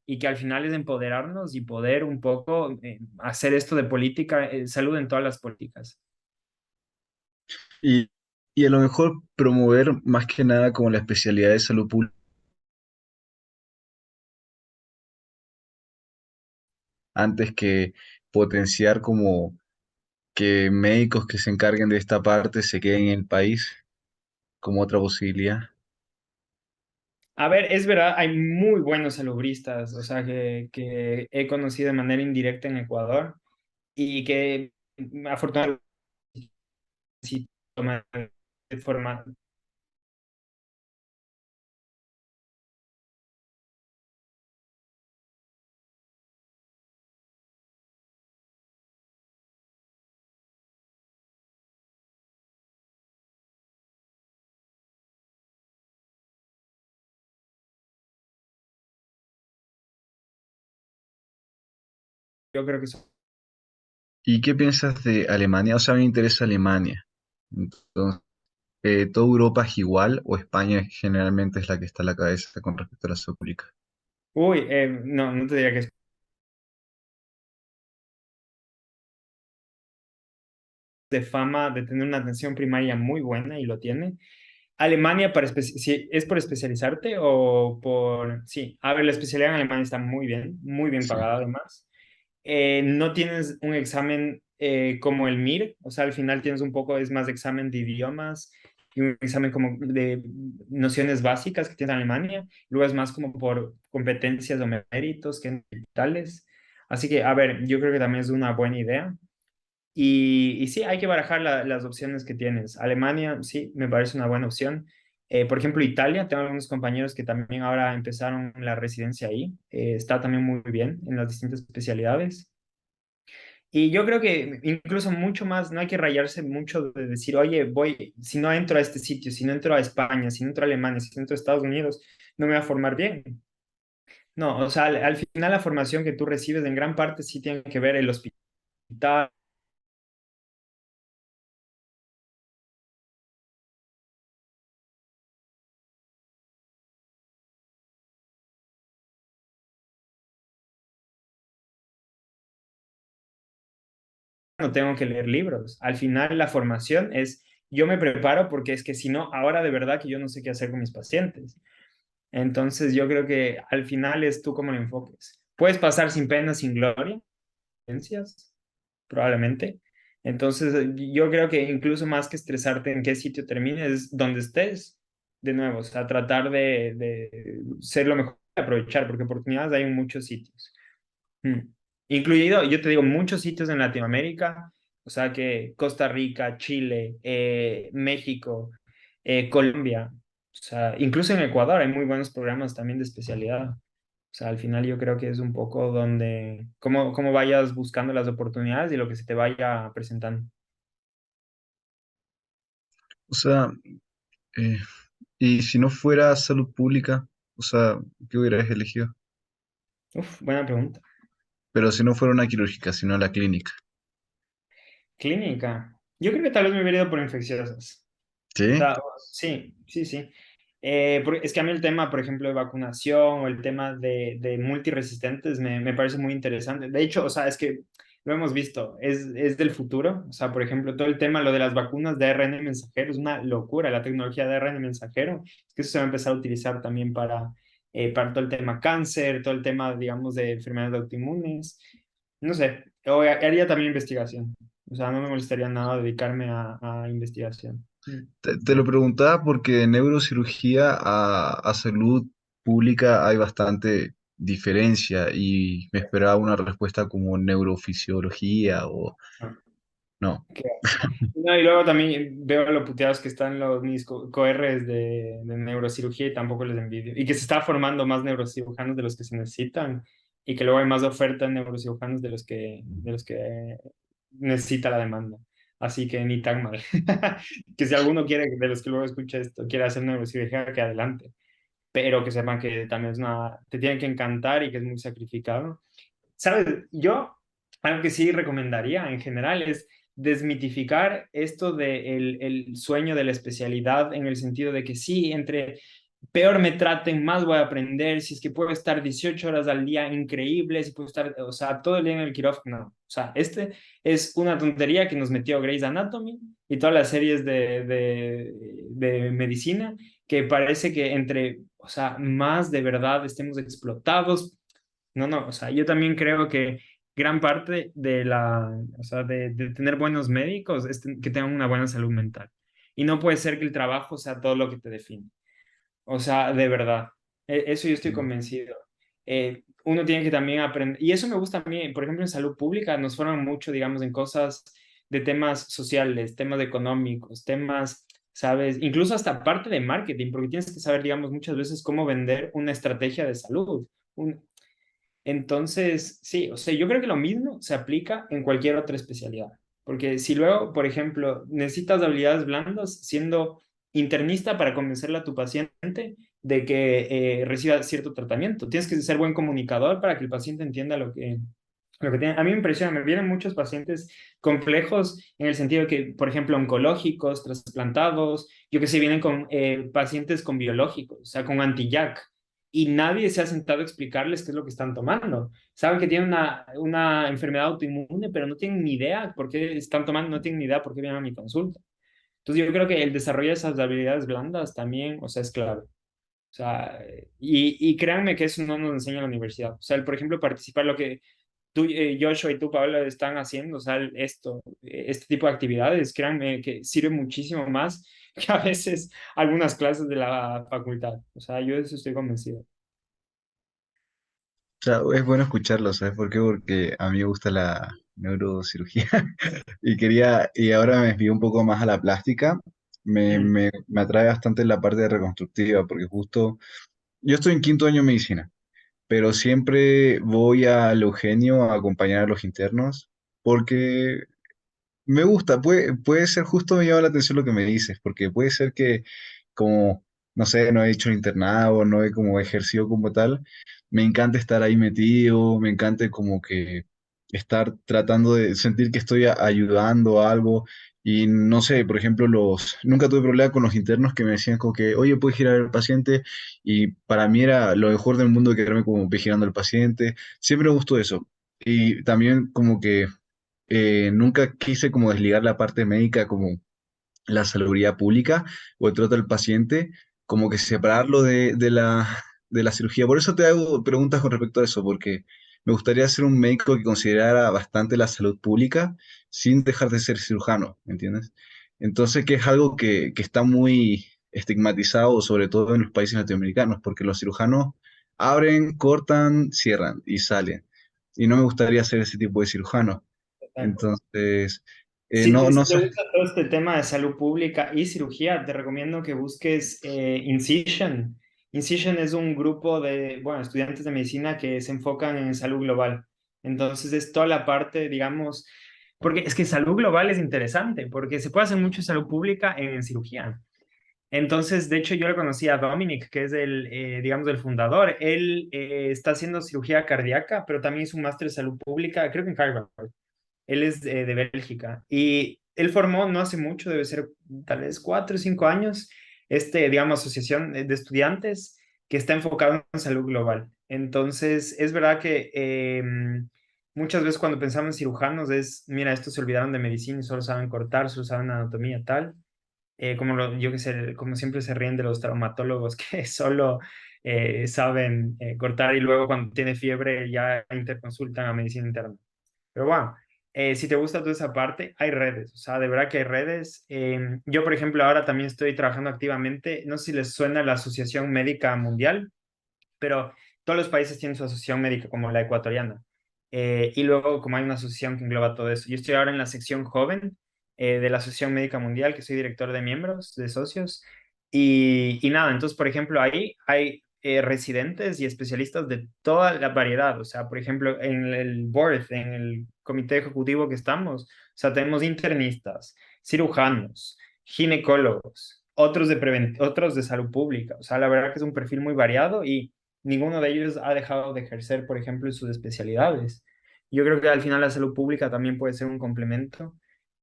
y que al final es empoderarnos y poder un poco hacer esto de política, salud en todas las políticas. Y, y a lo mejor promover más que nada como la especialidad de salud pública antes que potenciar como que médicos que se encarguen de esta parte se queden en el país como otra posibilidad. A ver, es verdad, hay muy buenos salubristas, o sea, que he conocido de manera indirecta en Ecuador y que afortunadamente sí toman de forma. Yo creo que ¿Y qué piensas de Alemania? O sea, a mí me interesa Alemania. Entonces, ¿toda Europa es igual o España generalmente es la que está a la cabeza con respecto a la salud pública? uy, no, no te diría que es de fama de tener una atención primaria muy buena y lo tiene. Alemania, si ¿es por especializarte o por...? Sí, a ver, la especialidad en Alemania está muy bien Sí. pagada además. No tienes un examen como el MIR, o sea, al final tienes un poco, es más examen de idiomas y un examen como de nociones básicas que tiene Alemania, luego es más como por competencias o méritos que en tales. Así que, a ver, yo creo que también es una buena idea. Y sí, hay que barajar las opciones que tienes. Alemania, sí, me parece una buena opción. Por ejemplo, Italia, tengo algunos compañeros que también ahora empezaron la residencia ahí. Está también muy bien en las distintas especialidades. Y yo creo que incluso mucho más, no hay que rayarse mucho de decir, oye, voy, si no entro a este sitio, si no entro a España, si no entro a Alemania, si no entro a Estados Unidos, no me voy a formar bien. No, o sea, al final la formación que tú recibes en gran parte sí tiene que ver el hospital. No tengo que leer libros. Al final la formación es, yo me preparo porque es que si no, ahora de verdad que yo no sé qué hacer con mis pacientes. Entonces yo creo que al final es tú cómo lo enfoques. Puedes pasar sin pena, sin gloria, ciencias, probablemente. Entonces yo creo que incluso más que estresarte en qué sitio termines, es donde estés, de nuevo, o sea, tratar de ser lo mejor, aprovechar, porque oportunidades hay en muchos sitios. Mm. Incluido, yo te digo, muchos sitios en Latinoamérica, o sea que Costa Rica, Chile, México, Colombia, o sea, incluso en Ecuador hay muy buenos programas también de especialidad. O sea, al final yo creo que es un poco donde, cómo vayas buscando las oportunidades y lo que se te vaya presentando. O sea, eh, y si no fuera salud pública, o sea, ¿qué hubieras elegido? Uf, buena pregunta. Pero si no fuera una quirúrgica, sino la clínica. Clínica. Yo creo que tal vez me hubiera ido por infecciosas. O ¿Sí? sea, sí, sí, sí. Es que a mí el tema, por ejemplo, de vacunación o el tema de multiresistentes me parece muy interesante. De hecho, o sea, es que lo hemos visto, es del futuro. O sea, por ejemplo, todo el tema, lo de las vacunas de ARN mensajero, es una locura. La tecnología de ARN mensajero, es que eso se va a empezar a utilizar también para todo el tema cáncer, todo el tema, digamos, de enfermedades autoinmunes. No sé, o haría también investigación. O sea, no me molestaría nada dedicarme a investigación. Mm. Te lo preguntaba porque de neurocirugía a salud pública hay bastante diferencia y me esperaba una respuesta como neurofisiología o Ah, no. ok. No, y luego también veo lo puteados que están mis coRs de neurocirugía y tampoco les envidio. Y que se está formando más neurocirujanos de los que se necesitan. y que luego hay más oferta en neurocirujanos de los que necesita la demanda. Así que ni tan mal. Que si alguno quiere, de los que luego escucha esto, quiere hacer neurocirugía, que adelante. Pero que sepan que también es te tiene que encantar y que es muy sacrificado. ¿Sabes? Yo, algo que sí recomendaría en general es desmitificar esto de el sueño de la especialidad en el sentido de que sí, entre peor me traten, más voy a aprender, si es que puedo estar 18 horas al día, increíble, si puedo estar, o sea, todo el día en el quirófano. No. O sea, este es una tontería que nos metió Grey's Anatomy y todas las series de medicina, que parece que entre, o sea, más de verdad estemos explotados. No, no, o sea, yo también creo que gran parte o sea, de tener buenos médicos es que tengan una buena salud mental. Y no puede ser que el trabajo sea todo lo que te define. O sea, de verdad. Eso yo estoy convencido. Uno tiene que también aprender, y eso me gusta a mí, por ejemplo, en salud pública nos forman mucho, digamos, en cosas de temas sociales, temas económicos, temas, ¿sabes? Incluso hasta parte de marketing, porque tienes que saber, digamos, muchas veces cómo vender una estrategia de salud. Entonces, sí, o sea, yo creo que lo mismo se aplica en cualquier otra especialidad. Porque si luego, por ejemplo, necesitas habilidades blandas siendo internista para convencerle a tu paciente de que reciba cierto tratamiento, tienes que ser buen comunicador para que el paciente entienda lo que tiene. A mí me impresiona, me vienen muchos pacientes complejos en el sentido de que, por ejemplo, oncológicos, trasplantados, yo que sé, vienen con pacientes con biológicos, o sea, con anti-JAK y nadie se ha sentado a explicarles qué es lo que están tomando. Saben que tienen una enfermedad autoinmune, pero no tienen ni idea por qué están tomando, no tienen ni idea por qué vienen a mi consulta. Entonces yo creo que el desarrollo de esas habilidades blandas también, o sea, es clave. O sea, y créanme que eso no nos enseña en la universidad. O sea, por ejemplo, participar lo que tú, Joshua y tú, Pablo, están haciendo, o sea, este tipo de actividades, créanme que sirve muchísimo más que a veces algunas clases de la facultad. O sea, yo de eso estoy convencido. O sea, es bueno escucharlo, ¿sabes por qué? Porque a mí me gusta la neurocirugía y ahora me desvío un poco más a la plástica. Mm. Me atrae bastante la parte reconstructiva, porque justo yo estoy en quinto año de medicina, pero siempre voy al Eugenio a acompañar a los internos, porque me gusta, puede ser justo, me llama la atención lo que me dices, porque puede ser que como, no sé, no he hecho internado, no he como ejercido como tal, me encanta estar ahí metido, me encanta como que estar tratando de sentir que estoy ayudando a algo y no sé, por ejemplo, nunca tuve problema con los internos que me decían como que, oye, puedes girar al paciente y para mí era lo mejor del mundo quedarme como girando al paciente, siempre me gustó eso. Y también como que nunca quise como desligar la parte médica como la salubridad pública o el trato al paciente, como que separarlo de la cirugía. Por eso te hago preguntas con respecto a eso, porque me gustaría ser un médico que considerara bastante la salud pública sin dejar de ser cirujano, ¿me entiendes? Entonces, que es algo que está muy estigmatizado, sobre todo en los países latinoamericanos, porque los cirujanos abren, cortan, cierran y salen. Y no me gustaría ser ese tipo de cirujano. Entonces, no Si te sé. gusta todo este tema de salud pública y cirugía, te recomiendo que busques Incision. Incision es un grupo de, bueno, estudiantes de medicina que se enfocan en salud global. Entonces es toda la parte, digamos, porque es que salud global es interesante, porque se puede hacer mucho salud pública en cirugía. Entonces, de hecho, yo le conocí a Dominic, que es digamos, el fundador. Él está haciendo cirugía cardíaca, pero también es un máster de salud pública, creo que en Harvard. Él es de Bélgica y él formó no hace mucho, debe ser tal vez 4 o 5 años, digamos, asociación de estudiantes que está enfocado en salud global. Entonces, es verdad que muchas veces cuando pensamos en cirujanos es, mira, estos se olvidaron de medicina y solo saben cortar, solo saben anatomía, tal. Yo que sé, como siempre se ríen de los traumatólogos que solo saben cortar y luego cuando tiene fiebre ya interconsultan a medicina interna. Pero bueno, si te gusta toda esa parte, hay redes, o sea, de verdad que hay redes. Yo, por ejemplo, ahora también estoy trabajando activamente, no sé si les suena la Asociación Médica Mundial, pero todos los países tienen su asociación médica, como la ecuatoriana. Y luego, como hay una asociación que engloba todo eso. Yo estoy ahora en la sección joven de la Asociación Médica Mundial, que soy director de miembros, de socios. Y nada, entonces, por ejemplo, ahí hay residentes y especialistas de toda la variedad. O sea, por ejemplo, en el board, en el comité ejecutivo que estamos, o sea, tenemos internistas, cirujanos, ginecólogos, otros de salud pública. O sea, la verdad que es un perfil muy variado y ninguno de ellos ha dejado de ejercer, por ejemplo, en sus especialidades. Yo creo que al final la salud pública también puede ser un complemento.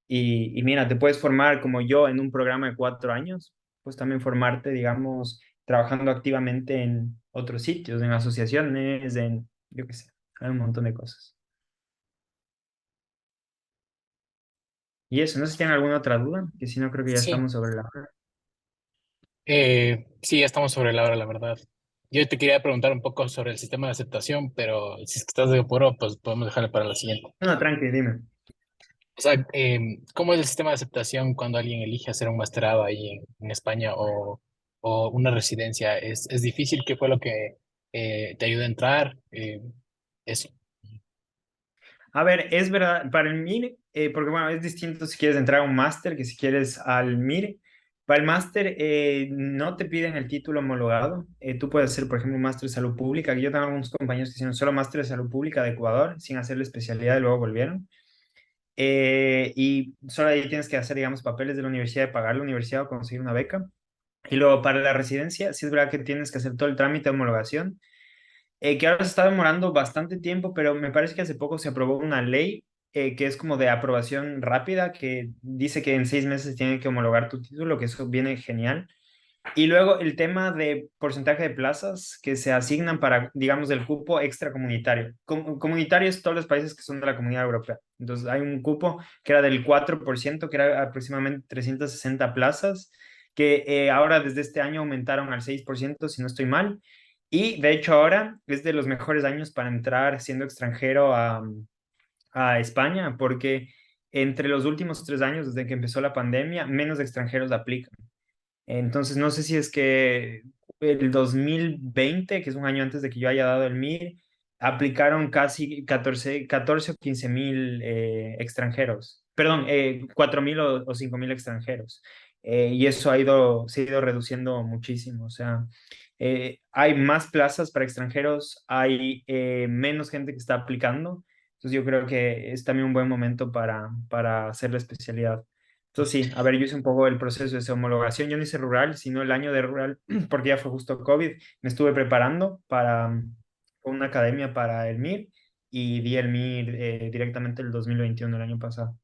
Y mira, te puedes formar como yo en un programa de 4 años, pues también formarte, digamos, trabajando activamente en otros sitios, en asociaciones, en, yo qué sé, hay un montón de cosas. Y eso, no sé si tienen alguna otra duda, que si no creo que ya Sí, estamos sobre la hora. sí, ya estamos sobre la hora, la verdad. Yo te quería preguntar un poco sobre el sistema de aceptación, pero si es que estás de apuro, pues podemos dejarle para la siguiente. No, tranqui, dime. O sea, ¿cómo es el sistema de aceptación cuando alguien elige hacer un masterado ahí en España o una residencia? Es difícil? ¿Qué fue lo que te ayudó a entrar? Eso. A ver, es verdad, para el MIR, porque bueno, es distinto si quieres entrar a un máster que si quieres al MIR. Para el máster no te piden el título homologado. Tú puedes hacer, por ejemplo, un máster de salud pública, que yo tengo algunos compañeros que hicieron solo máster de salud pública de Ecuador, sin hacer la especialidad y luego volvieron. Y solo ahí tienes que hacer, digamos, papeles de la universidad, de pagar la universidad o conseguir una beca. Y luego para la residencia, sí es verdad que tienes que hacer todo el trámite de homologación, que ahora se está demorando bastante tiempo, pero me parece que hace poco se aprobó una ley que es como de aprobación rápida, que dice que en 6 meses tiene que homologar tu título, que eso viene genial. Y luego el tema de porcentaje de plazas que se asignan para, digamos, el cupo extracomunitario. Comunitario es todos los países que son de la Comunidad Europea. Entonces hay un cupo que era del 4%, que era aproximadamente 360 plazas, que ahora desde este año aumentaron al 6%, si no estoy mal. Y de hecho ahora es de los mejores años para entrar siendo extranjero a España, porque entre los últimos 3 años, desde que empezó la pandemia, menos extranjeros aplican. Entonces, no sé si es que el 2020, que es un año antes de que yo haya dado el MIR, aplicaron casi 14 o 15 mil extranjeros. Perdón, 4 mil o 5 mil extranjeros. Y eso se ha ido reduciendo muchísimo. O sea, hay más plazas para extranjeros, hay menos gente que está aplicando. Entonces, yo creo que es también un buen momento para hacer la especialidad. Entonces sí, a ver, yo hice un poco el proceso de esa homologación. Yo no hice rural, sino el año de rural, porque ya fue justo COVID. Me estuve preparando para una academia para el MIR y di el MIR directamente el 2021, el año pasado.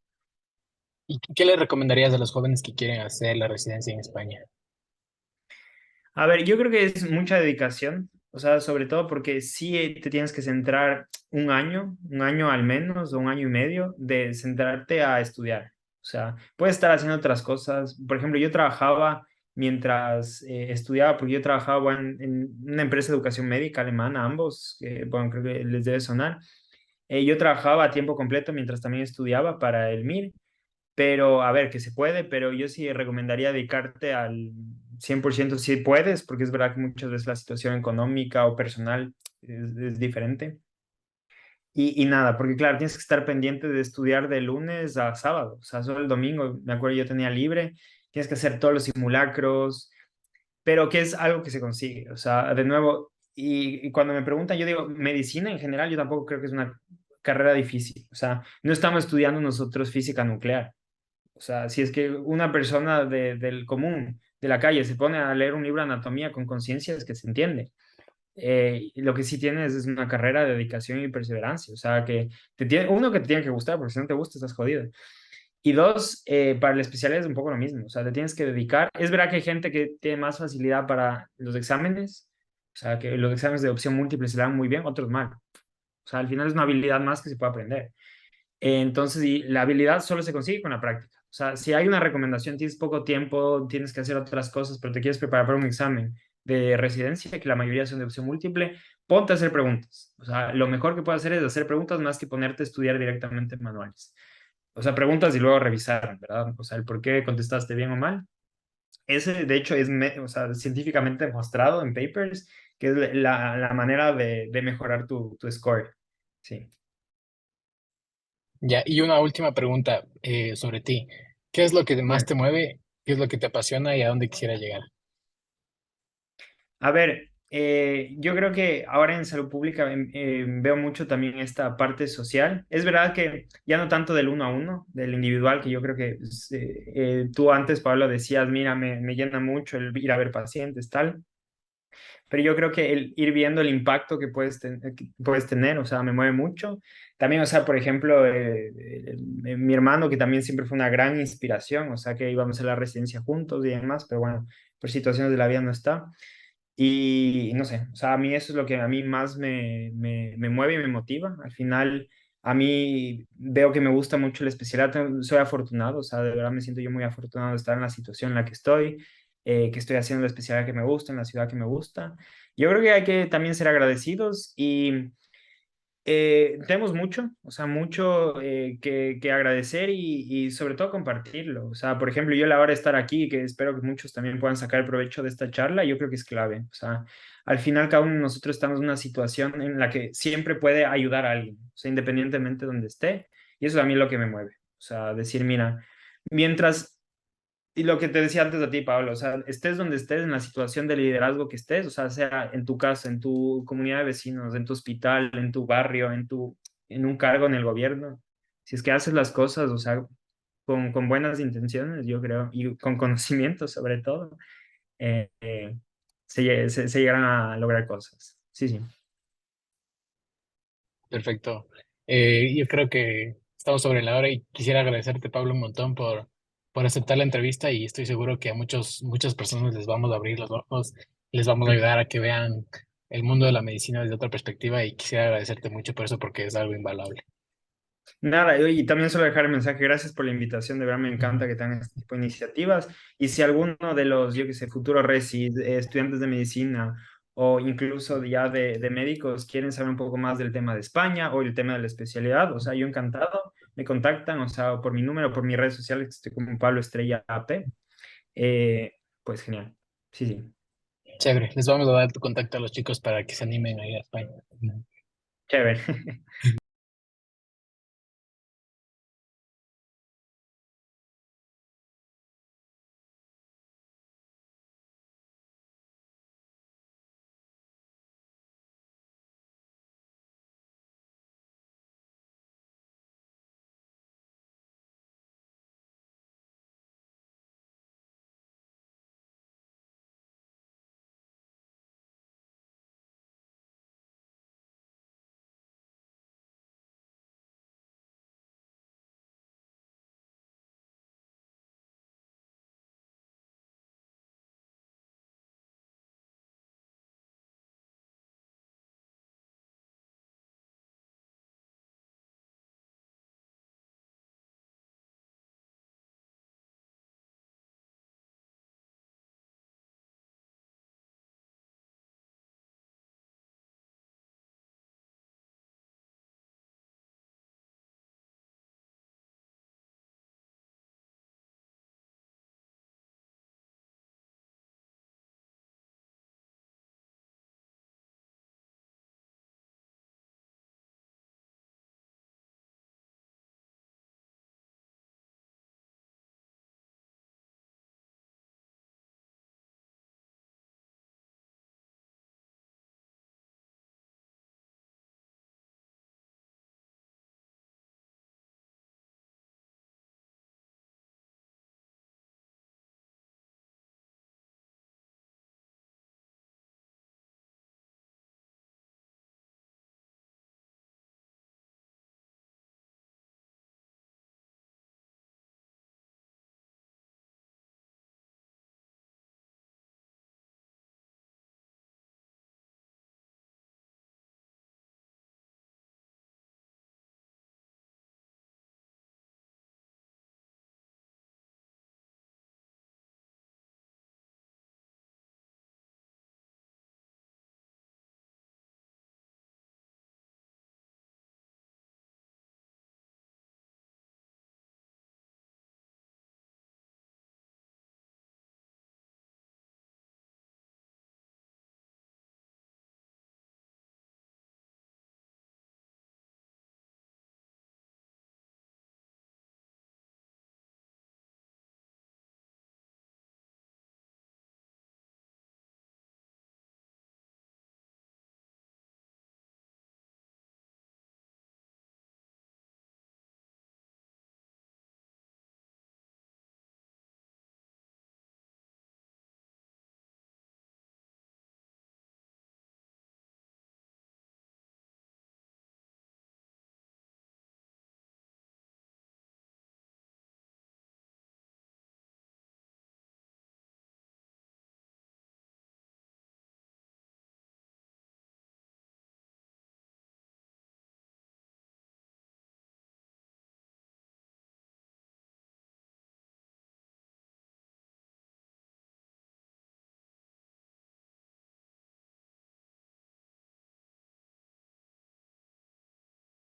¿Y qué le recomendarías a los jóvenes que quieren hacer la residencia en España? A ver, yo creo que es mucha dedicación, o sea, sobre todo porque sí te tienes que centrar un año al menos, o un año y medio, de centrarte a estudiar. O sea, puedes estar haciendo otras cosas. Por ejemplo, yo trabajaba mientras estudiaba, porque yo trabajaba en una empresa de educación médica alemana, ambos, que, bueno, creo que les debe sonar. Yo trabajaba a tiempo completo mientras también estudiaba para el MIR, pero a ver, que se puede, pero yo sí recomendaría dedicarte al 100% si puedes, porque es verdad que muchas veces la situación económica o personal es diferente. Y nada, porque claro, tienes que estar pendiente de estudiar de lunes a sábado, o sea, solo el domingo, me acuerdo yo tenía libre, tienes que hacer todos los simulacros, pero que es algo que se consigue, o sea, de nuevo, y cuando me preguntan, yo digo, medicina en general, yo tampoco creo que es una carrera difícil, o sea, no estamos estudiando nosotros física nuclear. O sea, si es que una persona del común, de la calle, se pone a leer un libro de anatomía con conciencia, es que se entiende. Y lo que sí tienes es una carrera de dedicación y perseverancia. O sea, que uno, que te tiene que gustar, porque si no te gusta, estás jodido. Y dos, para la especialidad es un poco lo mismo. O sea, te tienes que dedicar. Es verdad que hay gente que tiene más facilidad para los exámenes. O sea, que los exámenes de opción múltiple se le dan muy bien, otros mal. O sea, al final es una habilidad más que se puede aprender. Entonces, y la habilidad solo se consigue con la práctica. O sea, si hay una recomendación, tienes poco tiempo, tienes que hacer otras cosas, pero te quieres preparar para un examen de residencia, que la mayoría son de opción múltiple, ponte a hacer preguntas. O sea, lo mejor que puedes hacer es hacer preguntas más que ponerte a estudiar directamente manuales. O sea, preguntas y luego revisar, ¿verdad? O sea, el por qué contestaste bien o mal. Ese, de hecho, o sea, científicamente demostrado en papers que es la manera de mejorar tu score. Sí. Ya, y una última pregunta sobre ti. ¿Qué es lo que más te mueve? ¿Qué es lo que te apasiona y a dónde quisiera llegar? A ver, Yo creo que ahora en salud pública veo mucho también esta parte social. Es verdad que ya no tanto del uno a uno, del individual, que yo creo que tú antes, Pablo, decías, mira, me llena mucho el ir a ver pacientes, tal. Pero yo creo que el ir viendo el impacto que puedes tener, o sea, me mueve mucho. También, o sea, por ejemplo, mi hermano, que también siempre fue una gran inspiración, o sea, que íbamos a la residencia juntos y demás, pero bueno, por situaciones de la vida no está. Y no sé, o sea, a mí eso es lo que a mí más me mueve y me motiva. Al final, a mí veo que me gusta mucho la especialidad. Soy afortunado, o sea, de verdad me siento yo muy afortunado de estar en la situación en la que estoy haciendo la especialidad que me gusta, en la ciudad que me gusta. Yo creo que hay que también ser agradecidos y tenemos mucho, o sea, mucho que agradecer y sobre todo compartirlo. O sea, por ejemplo, yo a la hora de estar aquí, que espero que muchos también puedan sacar provecho de esta charla, yo creo que es clave. O sea, al final cada uno de nosotros estamos en una situación en la que siempre puede ayudar a alguien, o sea, independientemente de donde esté. Y eso a mí es lo que me mueve. O sea, decir, mira, mientras y lo que te decía antes a ti, Pablo, o sea, estés donde estés, en la situación de liderazgo que estés, o sea en tu casa, en tu comunidad de vecinos, en tu hospital, en tu barrio, en un cargo en el gobierno, si es que haces las cosas, o sea, con buenas intenciones, yo creo, y con conocimiento sobre todo, eh, eh, se llegarán a lograr cosas. Sí, sí. Perfecto. Yo creo que estamos sobre la hora y quisiera agradecerte, Pablo, un montón por aceptar la entrevista y estoy seguro que a muchas personas les vamos a abrir los ojos, les vamos a ayudar a que vean el mundo de la medicina desde otra perspectiva y quisiera agradecerte mucho por eso porque es algo invaluable. Nada, y también solo dejar el mensaje, gracias por la invitación, de verdad me encanta que tengan este tipo de iniciativas. Y si alguno de los, yo que sé, futuros resis, estudiantes de medicina o incluso ya de médicos quieren saber un poco más del tema de España o el tema de la especialidad, o sea, yo encantado, me contactan, o sea, o por mi número, por mis redes sociales, que estoy como Pablo Estrella AP, pues genial. Sí, sí, Chévere, les vamos a dar tu contacto a los chicos para que se animen a ir a España. chévere.